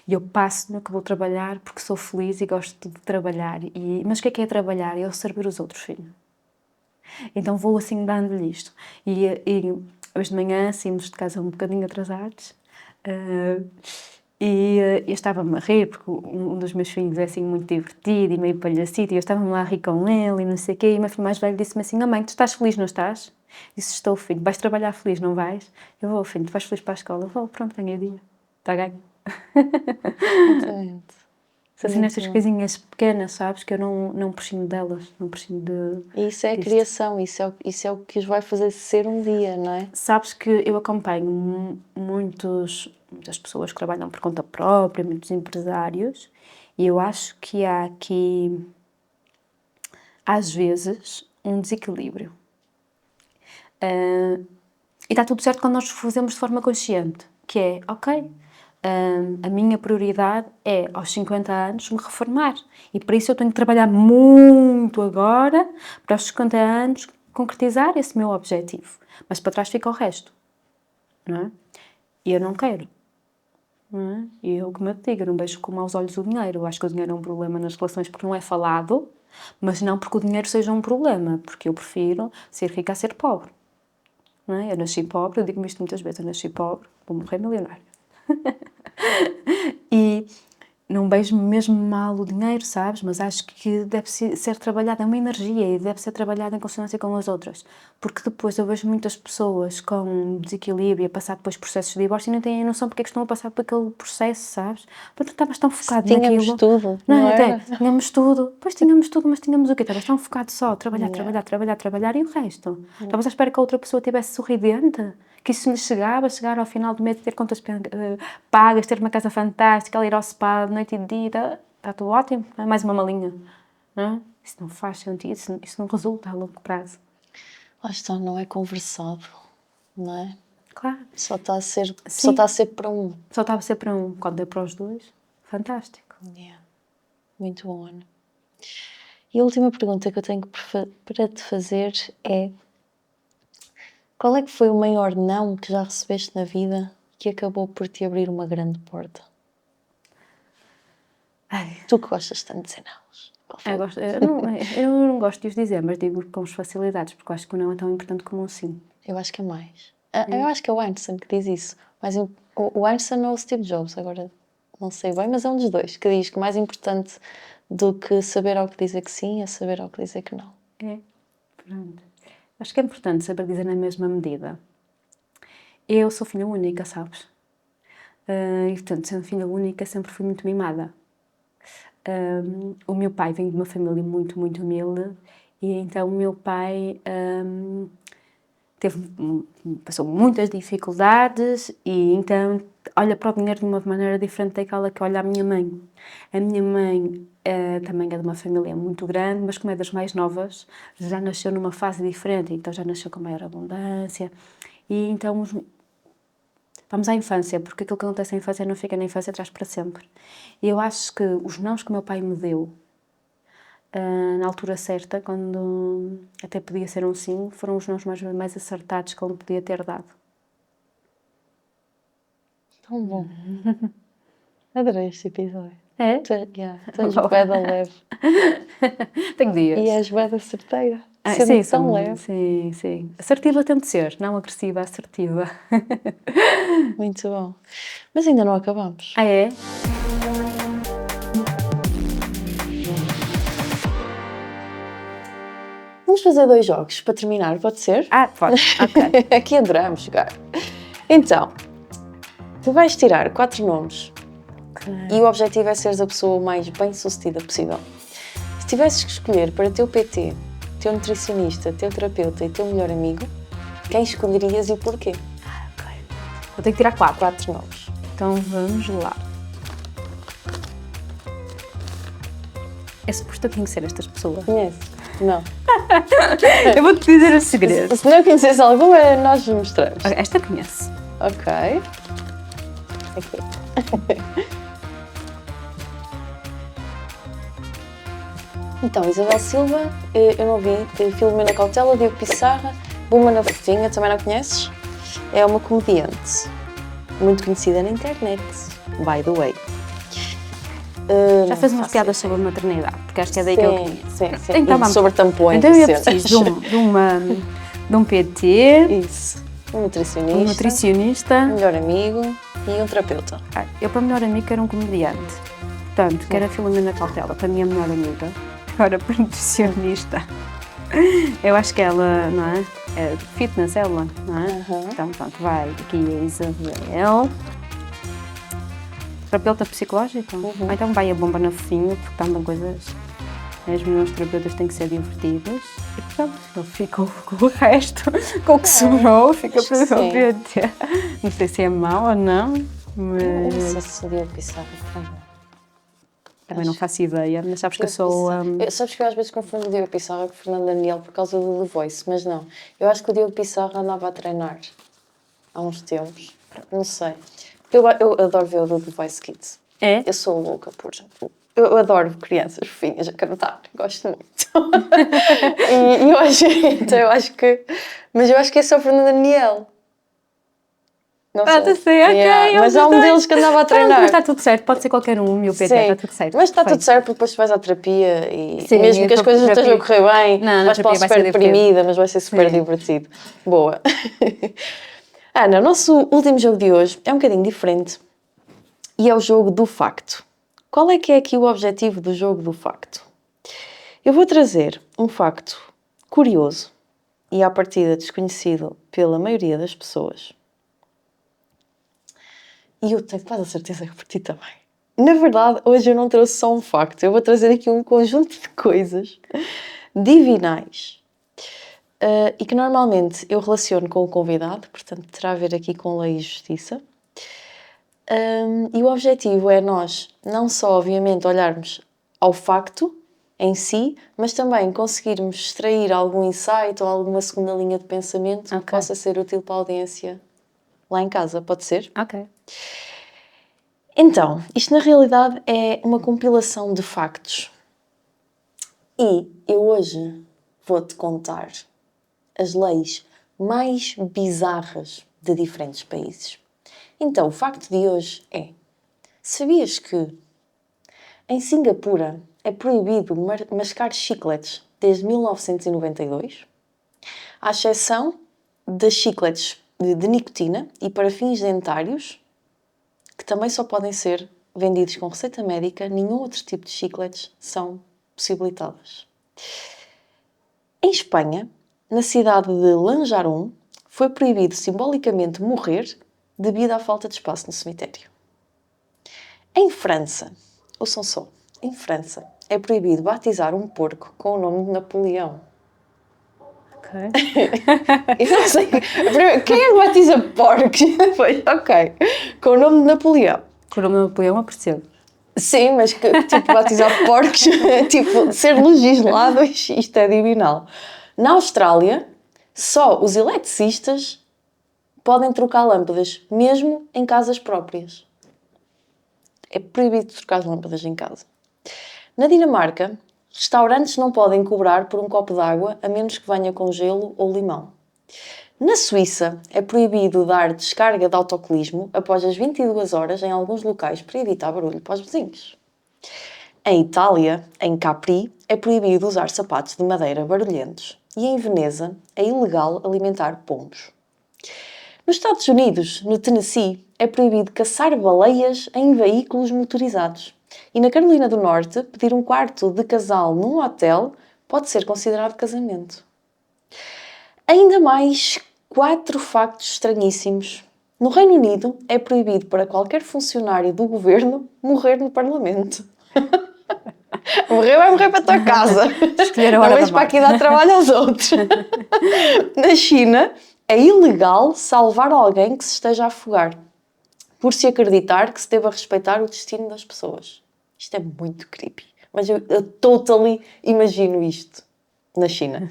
E eu passo-lhe que vou trabalhar porque sou feliz e gosto de trabalhar. Mas o que é trabalhar? É eu servir os outros, filho. Então vou assim dando-lhe isto. E hoje de manhã saímos de casa um bocadinho atrasados eu estava-me a rir porque um dos meus filhos é assim muito divertido e meio palhacito e eu estava-me lá a rir com ele e não sei o quê e o meu filho mais velho disse-me assim, mãe, tu estás feliz, não estás? Disse, estou, filho, vais trabalhar feliz, não vais? Eu vou, filho, tu vais feliz para a escola? Vou, pronto, ganhei dia, está ganho. Exatamente. São assim nestas coisinhas pequenas, sabes, que eu não prescindo delas, não prescindo E isso é a disto. criação, isso é o que os vai fazer ser um dia, não é? Sabes que eu acompanho muitas pessoas que trabalham por conta própria, muitos empresários, e eu acho que há aqui, às vezes, um desequilíbrio. E está tudo certo quando nós o fazemos de forma consciente, que é, ok, a minha prioridade é, aos 50 anos, me reformar. E para isso eu tenho que trabalhar muito agora, para aos 50 anos, concretizar esse meu objetivo. Mas para trás fica o resto, não é? E eu não quero. Não é? E eu, como eu te digo, eu não vejo com maus olhos o dinheiro. Eu acho que o dinheiro é um problema nas relações porque não é falado, mas não porque o dinheiro seja um problema, porque eu prefiro ser rica a ser pobre. Não é? Eu nasci pobre, eu digo-me isto muitas vezes, eu nasci pobre, vou morrer milionária. E não vejo mesmo mal o dinheiro, sabes? Mas acho que deve ser trabalhado, é uma energia e deve ser trabalhado em consonância com as outras. Porque depois eu vejo muitas pessoas com desequilíbrio a passar depois processos de divórcio e não têm a noção porque é que estão a passar por aquele processo, sabes? Porque tu estavas tão focado Tínhamos naquilo. tudo, Não não é? Até, era? tínhamos tudo. Pois tínhamos tudo, mas tínhamos o quê? Estavas tão focado só, trabalhar, Yeah. trabalhar, trabalhar, trabalhar e o resto? Estavas à espera que a outra pessoa estivesse sorridente? Que isso lhe chegar ao final do mês, ter contas pagas, ter uma casa fantástica, ela ir ao spa de noite e de dia, está tudo ótimo, é mais uma malinha. Não é? Isso não faz sentido, isso não resulta a longo prazo. Lá está, não é conversado, não é? Claro. Só está a ser para um. Só estava a ser para um, quando é para os dois, fantástico. Yeah. Muito bom, Ana. E a última pergunta que eu tenho para te fazer é: qual é que foi o maior não que já recebeste na vida que acabou por te abrir uma grande porta? Ai, Tu que gostas tanto de dizer não. eu não gosto de os dizer, mas digo com facilidades, porque eu acho que o não é tão importante como um sim. Eu acho que é mais. Eu acho que é o Einstein que diz isso. Mas o Einstein ou o Steve Jobs, agora não sei bem, mas é um dos dois que diz que mais importante do que saber ao que dizer que sim é saber ao que dizer que não. É, pronto. Acho que é importante saber dizer na mesma medida. Eu sou filha única, sabes? E, portanto, sendo filha única, sempre fui muito mimada. O meu pai vem de uma família muito, muito humilde e então o meu pai passou muitas dificuldades e então olha para o dinheiro de uma maneira diferente daquela que olha a minha mãe. A minha mãe também é de uma família muito grande, mas como é das mais novas, já nasceu numa fase diferente, então já nasceu com maior abundância. E então vamos à infância, porque aquilo que acontece na infância não fica na infância, traz para sempre. E eu acho que os nãos que o meu pai me deu, na altura certa, quando até podia ser um sim, foram os nãos mais acertados que ele me podia ter dado. Tão bom. Adorei este episódio. É? Tens bué da leve. Tenho dias. E és bué da certeira. Sim, Sendo tão leve. Sim, sim. Assertiva tento ser, não agressiva, assertiva. Muito bom. Mas ainda não acabamos. Ah, é? Vamos fazer 2 jogos para terminar, pode ser? Ah, pode. Ok. Aqui adoramos jogar. Então, tu vais tirar 4 nomes e o objetivo é seres a pessoa mais bem-sucedida possível. Se tivesses que escolher para teu PT, teu nutricionista, teu terapeuta e teu melhor amigo, quem escolherias e porquê? Ok. Vou ter que tirar 4. 4 nomes. Então vamos lá. É suposto eu conhecer estas pessoas? Conhece? Não. Eu vou-te dizer o segredo. Se não conheces alguma, nós mostramos. Esta conheço. Ok. Aqui. Então, Isabel Silva, eu não vi. Filomena Cautela, Diogo Pissarra, Buma na Fofinha, também não conheces? É uma comediante muito conhecida na internet, by the way. Já fez umas piadas sobre a maternidade, porque acho que é daí que eu conheço. Sim. Então, E sobre tampões. Então eu e preciso de um PT, Isso. Um nutricionista. um nutricionista. Um melhor amigo e um terapeuta. Eu, para melhor amigo, quero um comediante. Portanto, quero a Filomena Cautela, para minha melhor amiga. Agora, para nutricionista. Eu acho que ela, não é? É fitness, ela, não é? Então, pronto, vai aqui a Isabel. Terapeuta psicológico? Então vai a Bomba na Fofinha, porque também coisas... As melhores terapeutas têm que ser divertidas. E pronto, ele ficou com o resto, com o que sobrou, fica para o PT. Não sei se é mau ou não, mas... Não sei se o Diogo Pissarra também não faço ideia, mas sabes que eu sou... Sabes que eu às vezes confundo o Diogo Pissarra com o Fernando Daniel por causa do The Voice, mas não. Eu acho que o Diogo Pissarra andava a treinar há uns tempos, não sei. Eu adoro ver o The Voice Kids. É? Eu sou louca por... Eu adoro crianças fofinhas a cantar, gosto muito. e eu acho que... Mas eu acho que esse é o Fernando Daniel. Não sei. Sei, ok. Mas há um deles que andava a treinar. Mas está tudo certo, pode ser qualquer um, o meu PT, está tudo certo. Mas está tudo certo porque depois tu vais à terapia e Sim, mesmo que as coisas não estejam a correr bem, vais para super deprimida, mas vai ser super divertido. Boa. Ana, o nosso último jogo de hoje é um bocadinho diferente e é o jogo do facto. Qual é que é aqui o objetivo do jogo do facto? Eu vou trazer um facto curioso e à partida desconhecido pela maioria das pessoas. E eu tenho quase a certeza que por ti também. Na verdade, hoje eu não trouxe só um facto. Eu vou trazer aqui um conjunto de coisas divinais e que normalmente eu relaciono com o convidado, portanto terá a ver aqui com lei e justiça. E o objetivo é nós não só, obviamente, olharmos ao facto em si, mas também conseguirmos extrair algum insight ou alguma segunda linha de pensamento que possa ser útil para a audiência lá em casa. Pode ser? Ok. Então, isto na realidade é uma compilação de factos. E eu hoje vou-te contar as leis mais bizarras de diferentes países. Então, o facto de hoje é: sabias que em Singapura é proibido mascar chicletes desde 1992? À exceção de chicletes de nicotina e para fins dentários, que também só podem ser vendidos com receita médica, nenhum outro tipo de chicletes são possibilitadas. Em Espanha, na cidade de Lanjarón, foi proibido simbolicamente morrer devido à falta de espaço no cemitério. Em França, ouçam só, em França é proibido batizar um porco com o nome de Napoleão. Ok. Eu não sei, quem é que batiza porcos? Depois, ok, com o nome de Napoleão. Com o nome de Napoleão eu percebo. Sim, mas que, tipo, batizar porcos, tipo, ser legislado, isto é divinal. Na Austrália, só os eletricistas podem trocar lâmpadas, mesmo em casas próprias. É proibido trocar as lâmpadas em casa. Na Dinamarca, restaurantes não podem cobrar por um copo de água, a menos que venha com gelo ou limão. Na Suíça, é proibido dar descarga de autocolismo após as 22 horas em alguns locais para evitar barulho para os vizinhos. Em Itália, em Capri, é proibido usar sapatos de madeira barulhentos. E em Veneza, é ilegal alimentar pombos. Nos Estados Unidos, no Tennessee, é proibido caçar baleias em veículos motorizados. E na Carolina do Norte, pedir um quarto de casal num hotel pode ser considerado casamento. Ainda mais 4 factos estranhíssimos. No Reino Unido, é proibido para qualquer funcionário do governo morrer no Parlamento. Morrer vai morrer para a tua casa. Escolher a hora Não da vais para morte. aqui dar trabalho aos outros. Na China, é ilegal salvar alguém que se esteja a afogar, por se acreditar que se deva respeitar o destino das pessoas. Isto é muito creepy. Mas eu totally imagino isto na China.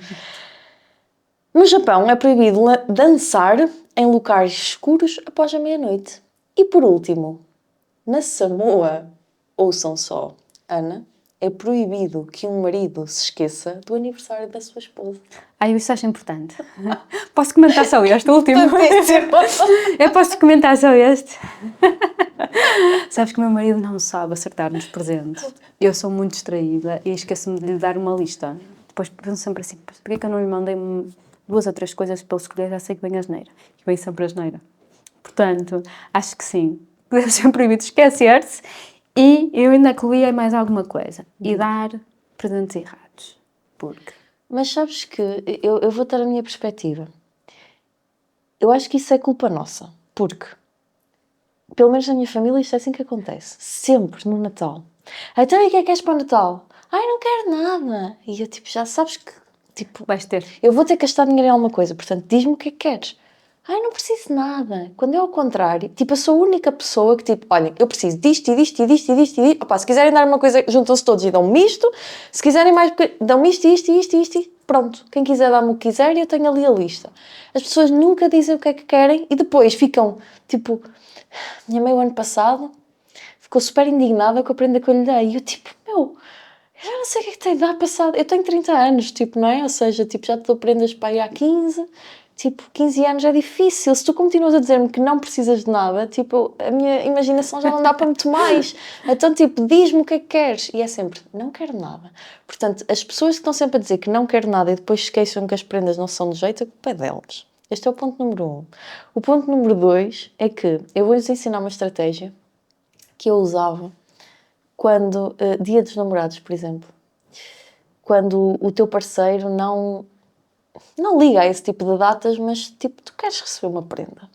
No Japão, é proibido dançar em locais escuros após a meia-noite. E por último, na Samoa, ouçam só, Ana, é proibido que um marido se esqueça do aniversário da sua esposa. Ai, isso acho importante. Posso comentar só este último? Eu posso comentar só este? Sabes que o meu marido não sabe acertar nos presentes. Eu sou muito distraída e esqueço-me de lhe dar uma lista. Depois penso sempre assim, porquê que eu não lhe mandei 2 ou 3 coisas para ele escolher? Já sei que vem a asneira. E vem sempre a asneira. Portanto, acho que sim. Deve ser proibido esquecer-se. E eu ainda incluía mais alguma coisa. E dar presentes errados. Porque... Mas sabes que eu vou ter a minha perspectiva. Eu acho que isso é culpa nossa. Porque, pelo menos na minha família, isto é assim que acontece. Sempre no Natal. Então, e o que é que queres para o Natal? Ai, não quero nada. E eu, tipo, já sabes que, tipo, vais ter. eu vou ter que gastar dinheiro em alguma coisa. Portanto, diz-me o que é que queres. Ai, não preciso de nada. Quando é ao contrário, tipo, eu sou a única pessoa que, tipo, olha, eu preciso disto e disto e disto e disto e disto. Opa, se quiserem dar uma coisa, juntam-se todos e dão-me isto. Se quiserem mais, dão-me isto e isto e isto e isto. Pronto, quem quiser dá-me o que quiser e eu tenho ali a lista. As pessoas nunca dizem o que é que querem e depois ficam, tipo, minha mãe o ano passado ficou super indignada com a prenda que eu lhe dei. E eu, tipo, eu já não sei o que é que tem de dar passado. Eu tenho 30 anos, tipo, não é? Ou seja, tipo, já te dou prendas para aí há 15. Tipo, 15 anos é difícil. Se tu continuas a dizer-me que não precisas de nada, tipo, a minha imaginação já não dá para muito mais. Então, tipo, diz-me o que é que queres. E é sempre, não quero nada. Portanto, as pessoas que estão sempre a dizer que não quero nada e depois esqueçam que as prendas não são de jeito, a culpa é delas. Este é o ponto número 1. O ponto número 2 é que eu vou-vos ensinar uma estratégia que eu usava quando, dia dos namorados, por exemplo, quando o teu parceiro não liga a esse tipo de datas, mas tipo, tu queres receber uma prenda.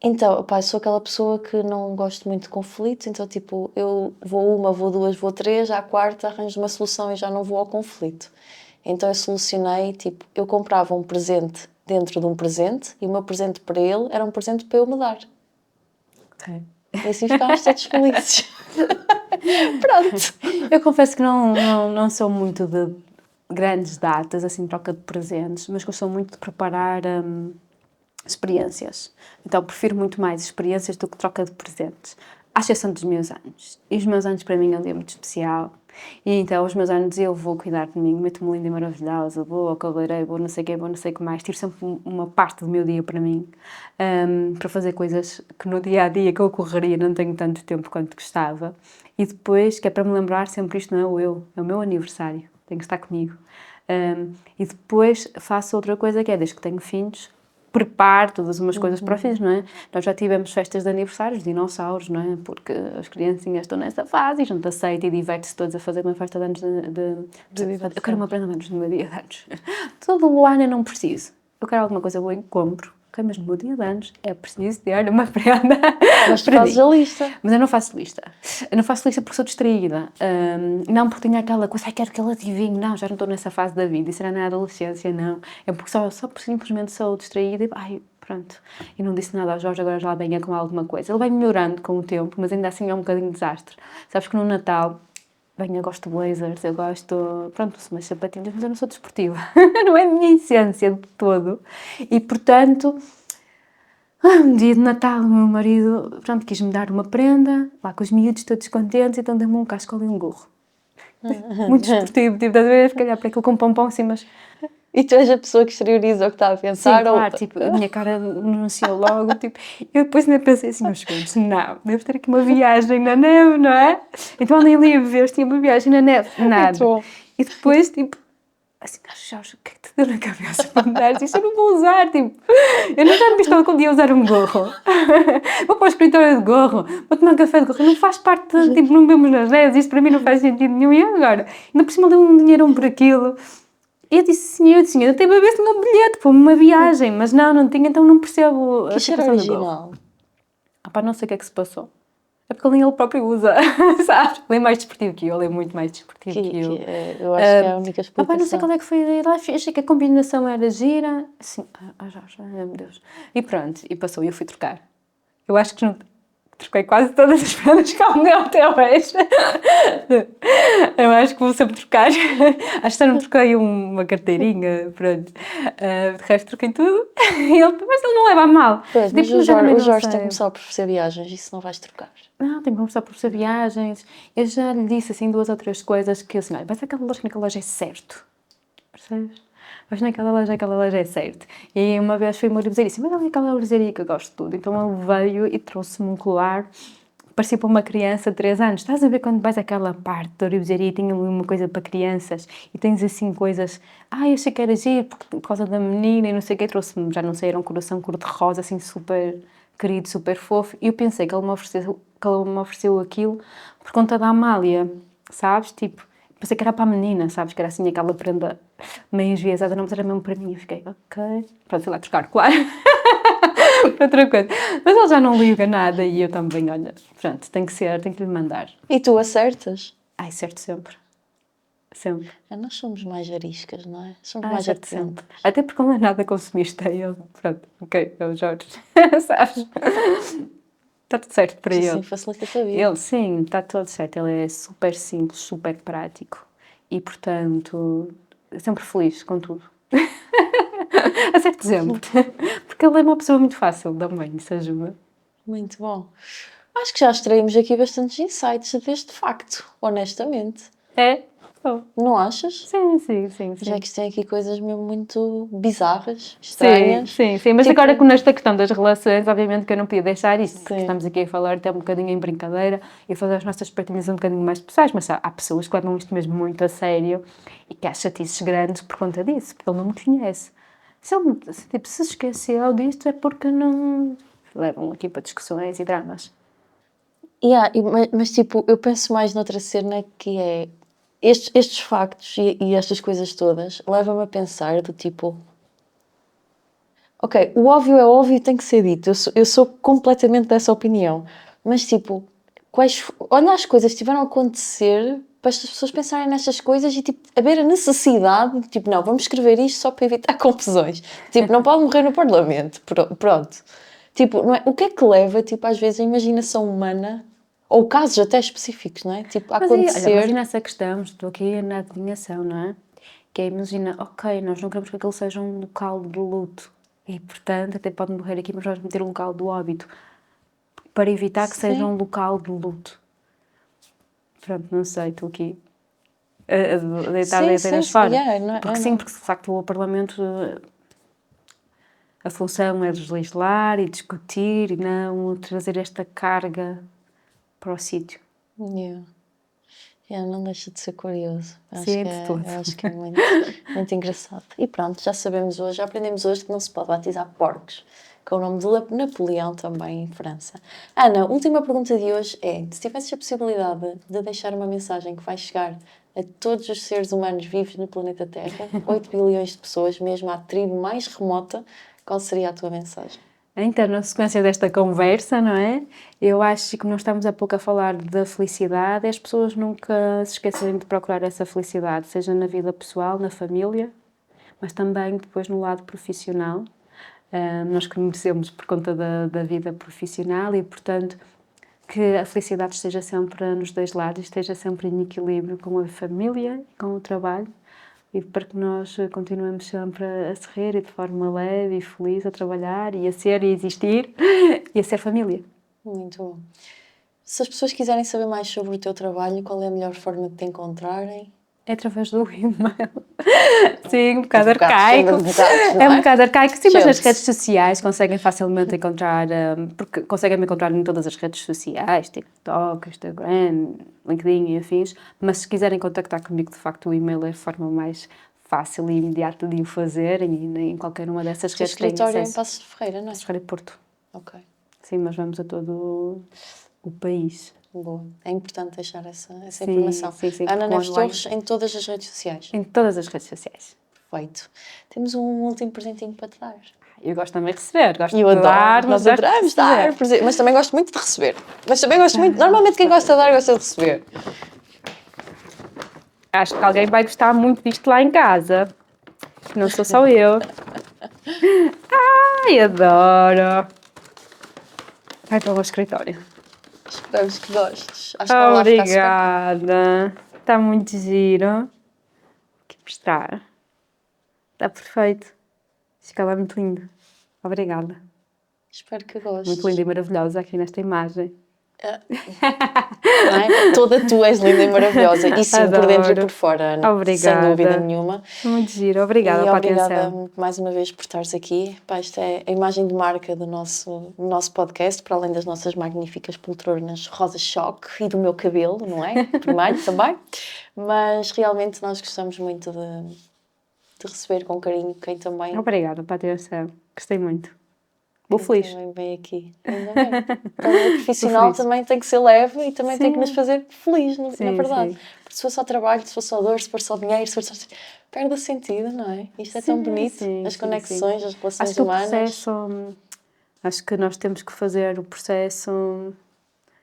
Então, pá, eu sou aquela pessoa que não gosto muito de conflitos, então tipo, eu vou 1, vou 2, vou 3, à quarta arranjo uma solução e já não vou ao conflito. Então eu solucionei, tipo, eu comprava um presente dentro de um presente e o meu presente para ele era um presente para eu me dar. Ok. E assim ficámos todos felizes. Pronto. Eu confesso que não sou muito de grandes datas, assim, troca de presentes, mas que eu sou muito de preparar experiências. Então, prefiro muito mais experiências do que troca de presentes. À exceção dos meus anos. E os meus anos, para mim, é um dia muito especial. E então, os meus anos, eu vou cuidar de mim, meto-me linda e maravilhosa, vou ao cabeleireiro, vou não sei o quê, vou não sei o que mais. Tiro sempre uma parte do meu dia para mim, para fazer coisas que no dia-a-dia que eu correria não tenho tanto tempo quanto gostava. E depois, que é para me lembrar sempre isto não é o eu, é o meu aniversário. Tem que estar comigo. E depois faço outra coisa que é, desde que tenho filhos, preparo todas umas coisas para os filhos, não é? Nós já tivemos festas de aniversários, dinossauros, não é? Porque as criancinhas estão nessa fase e junta-se e diverte-se todos a fazer uma festa de anos eu quero uma prenda de anos no meu dia de anos. Todo o ano eu não preciso. Eu quero alguma coisa boa e compro. Ok, mas no meu dia de anos é preciso ter uma prenda. Mas tu fazes a lista. Mas eu não faço lista. Eu não faço lista porque sou distraída. Não porque tinha aquela coisa, quero que ele adivinhe. Não, já não estou nessa fase da vida. Isso era na adolescência, não. É porque só simplesmente sou distraída e pronto. E não disse nada ao Jorge, agora já lá venha com alguma coisa. Ele vai melhorando com o tempo, mas ainda assim é um bocadinho desastre. Sabes que no Natal, eu gosto de blazers, eu gosto, pronto, sou umas sapatilhas, mas eu não sou desportiva. Não é a minha essência de todo. E, portanto, um dia de Natal, o meu marido, pronto, quis-me dar uma prenda, lá com os miúdos todos contentes, então deu-me um casco e um gorro. Muito desportivo, tipo, às vezes, calhar para aquilo com pompom assim, mas... E tu és a pessoa que exterioriza o que está a pensar? Sim, claro, tipo, a minha cara denunciou logo, tipo, eu depois ainda pensei assim uns segundos, não, devo ter aqui uma viagem na neve, não é? Então andei ali a ver se tinha uma viagem na neve, nada. E depois, tipo, assim, Jorge, o que é que te deu na cabeça para me dar isso? Eu não vou usar, tipo, eu não já me estou algum dia a usar um gorro. Vou para o escritório de gorro, vou tomar um café de gorro, não faz parte, tipo, não vemos nas redes, isto para mim não faz sentido nenhum. E agora? Ainda por cima deu um dinheirão por aquilo. E eu disse, senhor, eu tenho para ver se tinha um bilhete para uma viagem, mas não tinha, então não percebo a situação do gorro. Não sei o que é que se passou. É porque ele próprio usa, sabes? Ele é mais desportivo que eu, ele é muito mais desportivo que eu. Eu acho que é a única explicação. Não sei qual é que foi a ideia, achei que a combinação era gira, assim, Jorge, meu Deus. E pronto, e passou, e eu fui trocar. Eu acho que troquei quase todas as prendas que ele me deu até hoje. Eu acho que vou sempre trocar. Acho que só não troquei uma carteirinha, pronto. De resto troquei tudo. Mas ele não leva a mal. Pois, mas o Jorge tem que começar por fazer viagens, isso não vais trocar. Não, tem que começar por fazer viagens. Eu já lhe disse assim 2 ou 3 coisas que assim, olha, vai ser aquela loja que naquela loja é certo. Percebes? Mas naquela loja é certo. E aí uma vez foi-me dizer assim, mas olha aquela orivesaria que eu gosto de tudo. Então ele veio e trouxe-me um colar, parecia para uma criança de 3 anos. Estás a ver quando vais àquela parte da orivesaria e tinha uma coisa para crianças e tens assim coisas, eu achei que era giro por causa da menina e não sei o que, trouxe-me, já não sei, era um coração cor-de-rosa, assim super querido, super fofo. E eu pensei que ele me ofereceu aquilo por conta da Amália, sabes? Tipo, pensei que era para a menina, sabes? Que era assim aquela prenda meio enviesada, não, mas era mesmo para mim. Eu fiquei, ok. Pronto, fui lá trocar, claro. Outra coisa. Mas ele já não liga nada e eu também, olha, pronto, tem que lhe mandar. E tu acertas? Certo sempre. Sempre. Nós somos mais ariscas, não é? Somos mais atentos. Até porque ele não é nada consumista. Ele, pronto, ok, é o Jorge. Sabes? Está tudo certo para ele. Sim, facilita a tua vida. Ele, sim, está tudo certo. Ele é super simples, super prático. E, portanto, sempre feliz com tudo. Acerto sempre. Porque ele é uma pessoa muito fácil também, isso ajuda. Muito bom. Acho que já extraímos aqui bastantes insights deste facto, honestamente. É? Não achas? Sim. Já que tem aqui coisas mesmo muito bizarras, estranhas. Sim. Mas tipo, agora nesta questão das relações, obviamente que eu não podia deixar isso, porque estamos aqui a falar até um bocadinho em brincadeira e fazer as nossas partilhas um bocadinho mais pessoais, mas há pessoas que levam isto mesmo muito a sério e que há chatices grandes por conta disso, porque ele não me conhece. Se esqueceu disto é porque não levam aqui para discussões e dramas. Mas tipo, eu penso mais noutra cena que é estes factos e estas coisas todas levam-me a pensar do tipo, ok, o óbvio é óbvio e tem que ser dito, eu sou completamente dessa opinião, mas tipo, olha as coisas que tiveram a acontecer para as pessoas pensarem nestas coisas e tipo, haver a necessidade de tipo, não, vamos escrever isto só para evitar confusões, tipo, não pode morrer no Parlamento, pronto. Tipo, não é? O que é que leva, tipo, às vezes a imaginação humana, ou casos até específicos, não é? Tipo, a acontecer... Olha, imagina essa questão, estou aqui na adivinhação, não é? Que é, imagina, ok, nós não queremos que aquilo seja um local de luto e, portanto, até pode morrer aqui, mas vamos meter um local do óbito para evitar que seja um local de luto. Pronto, não sei, estou aqui a deitar ideias fora. Porque de facto, o Parlamento... A função é legislar e discutir e não trazer esta carga para o sítio. Não deixa de ser curioso. Sim, de todo. Eu acho que é muito, muito engraçado. E pronto, já sabemos hoje, já aprendemos hoje que não se pode batizar porcos, com o nome de Napoleão também em França. Ana, a última pergunta de hoje é, se tivesses a possibilidade de deixar uma mensagem que vai chegar a todos os seres humanos vivos no planeta Terra, 8 bilhões de pessoas, mesmo à tribo mais remota, qual seria a tua mensagem? Então, na sequência desta conversa, não é? Eu acho que nós estamos há pouco a falar da felicidade e as pessoas nunca se esquecerem de procurar essa felicidade, seja na vida pessoal, na família, mas também depois no lado profissional. Nós conhecemos por conta da vida profissional e, portanto, que a felicidade esteja sempre nos dois lados, esteja sempre em equilíbrio com a família e com o trabalho. E para que nós continuemos sempre a sorrir e de forma leve e feliz a trabalhar e a ser e existir e a ser família. Muito bom. Se as pessoas quiserem saber mais sobre o teu trabalho, qual é a melhor forma de te encontrarem? É através do e-mail. Sim, um bocado arcaico. Não É um bocado arcaico, sim, mas nas Gente. redes sociais conseguem facilmente encontrar, porque conseguem me encontrar em todas as redes sociais, TikTok, Instagram, LinkedIn e afins, mas se quiserem contactar comigo, de facto, o e-mail é a forma mais fácil e imediata de o fazer e em qualquer uma dessas O teu redes têm escritório é em acesso. Passos de Ferreira, não é? Passos de Ferreira e Porto. Ok, Sim, mas vamos a todo o país. boa. É importante deixar essa Sim, informação. sim, Ana porque Neves online- Torres em todas as redes sociais. Em todas as redes sociais. Perfeito. Temos um último presentinho para te dar. Eu gosto também de receber, gosto E eu de dar, adoro, mas nós gosto de adoramos dar, receber. presente, mas também gosto muito de receber. Mas também gosto muito, normalmente quem gosta de dar gosta de receber. Acho que alguém vai gostar muito disto lá em casa. Não sou só eu. Ai, adoro. Vai para o escritório. Esperamos que gostes. Acho que vai lá ficar super. Obrigada. Está muito giro. Aqui mostrar. Está perfeito. Fica lá muito lindo. Obrigada. Espero que gostes. Muito linda e maravilhosa aqui nesta imagem. Não é? Toda tu és linda e maravilhosa. E sim, por dentro e Adoro. por fora, Ana. Obrigada. Sem dúvida nenhuma. Muito giro. Obrigada E pela obrigada atenção. mais uma vez por estares aqui. Pá, isto é a imagem de marca do nosso podcast, para além das nossas magníficas poltronas rosa-choque e do meu cabelo, não é? Primeiro também. Mas realmente nós gostamos muito de receber com carinho quem também, Obrigada pela atenção. Gostei muito. Vou feliz. também vem aqui. Ainda bem. Também o profissional feliz. também tem que ser leve e também tem que Sim. nos fazer feliz, na Sim, verdade. sim. Porque se for só trabalho, se for só dor, se for só dinheiro, se for só... perde o sentido, não é? Isto é tão bonito. Sim, As sim, conexões, sim. as relações Acho que o humanas. processo, acho que nós temos que fazer o processo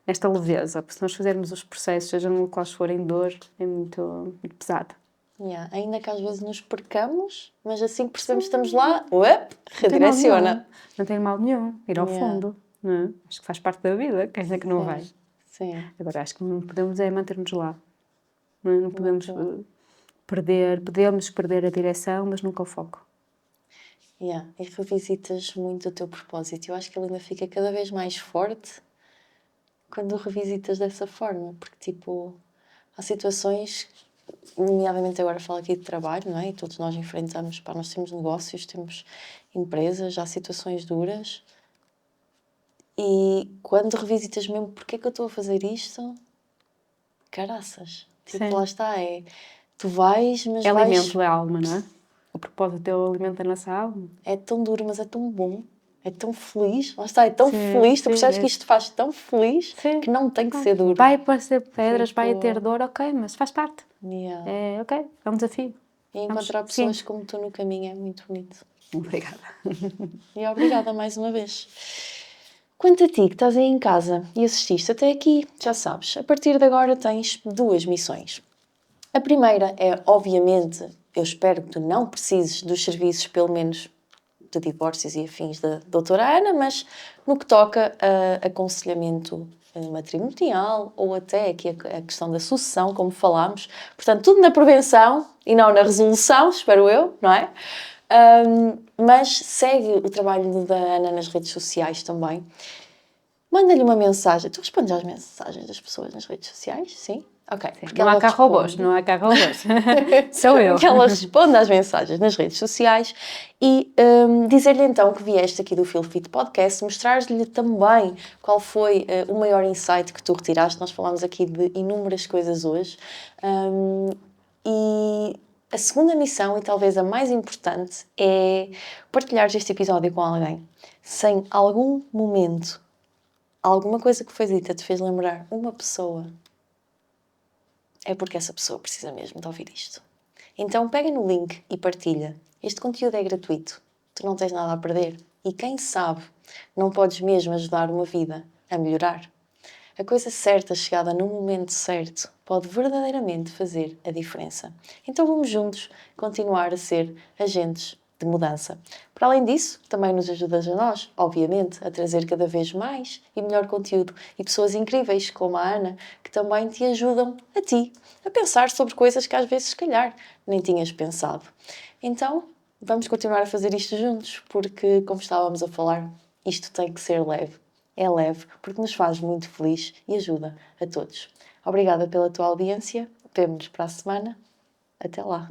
nesta leveza, porque se nós fizermos os processos, seja no quais forem dor, é muito pesado. Yeah. Ainda que às vezes nos percamos, mas assim que percebemos que estamos lá, Não tem mal nenhum. redireciona. Não tem mal nenhum ir ao Yeah. fundo, não é? Acho que faz parte da vida, quem é que não vai? Sim. Agora, acho que não podemos é manter-nos lá. Não podemos bom. podemos perder a direção, mas nunca o foco. Yeah. E revisitas muito o teu propósito. Eu acho que ele ainda fica cada vez mais forte quando o revisitas dessa forma, porque tipo, há situações, nomeadamente agora falo aqui de trabalho, não é? E todos nós enfrentamos, pá, nós temos negócios, temos empresas, há situações duras e quando revisitas mesmo, porque é que eu estou a fazer isto? Caraças, tipo, Sim. lá está, tu vais, mas É vais... alimento da alma, não é? O propósito é o alimento da nossa alma. É tão duro, mas é tão bom. É tão feliz. Lá está, é tão Sim, feliz. Tu sim, percebes é. que isto te faz tão feliz Sim. que não tem que ser duro. Vai aparecer pedras, Tipo- vai ter dor, ok, mas faz parte. Yeah. É ok, é um desafio. E encontrar Vamos pessoas seguindo. como tu no caminho é muito bonito. Obrigada. E obrigada mais uma vez. Quanto a ti que estás aí em casa e assististe até aqui, já sabes, a partir de agora tens 2 missões. A primeira é, obviamente, eu espero que tu não precises dos serviços, pelo menos de divórcios e afins da doutora Ana, mas no que toca a aconselhamento matrimonial ou até aqui a questão da sucessão, como falámos. Portanto, tudo na prevenção e não na resolução, espero eu, não é? Mas segue o trabalho da Ana nas redes sociais também. Manda-lhe uma mensagem. Tu respondes às mensagens das pessoas nas redes sociais? Sim? Ok. Porque Não há ela cá robôs, responde. não há cá robôs. Sou eu. Que ela responde às mensagens nas redes sociais e dizer-lhe então que vieste aqui do Feel Fit Podcast, mostrar-lhe também qual foi o maior insight que tu retiraste. Nós falámos aqui de inúmeras coisas hoje. E a segunda missão, e talvez a mais importante, é partilhares este episódio com alguém. Sem algum momento, alguma coisa que foi dita te fez lembrar uma pessoa, é porque essa pessoa precisa mesmo de ouvir isto. Então pega no link e partilha. Este conteúdo é gratuito. Tu não tens nada a perder. E quem sabe, não podes mesmo ajudar uma vida a melhorar. A coisa certa, chegada no momento certo, pode verdadeiramente fazer a diferença. Então vamos juntos continuar a ser agentes de mudança. Para além disso, também nos ajudas a nós, obviamente, a trazer cada vez mais e melhor conteúdo e pessoas incríveis como a Ana, que também te ajudam a ti a pensar sobre coisas que às vezes, se calhar, nem tinhas pensado. Então, vamos continuar a fazer isto juntos, porque, como estávamos a falar, isto tem que ser leve. É leve, porque nos faz muito feliz e ajuda a todos. Obrigada pela tua audiência. Vemo-nos para a semana. Até lá!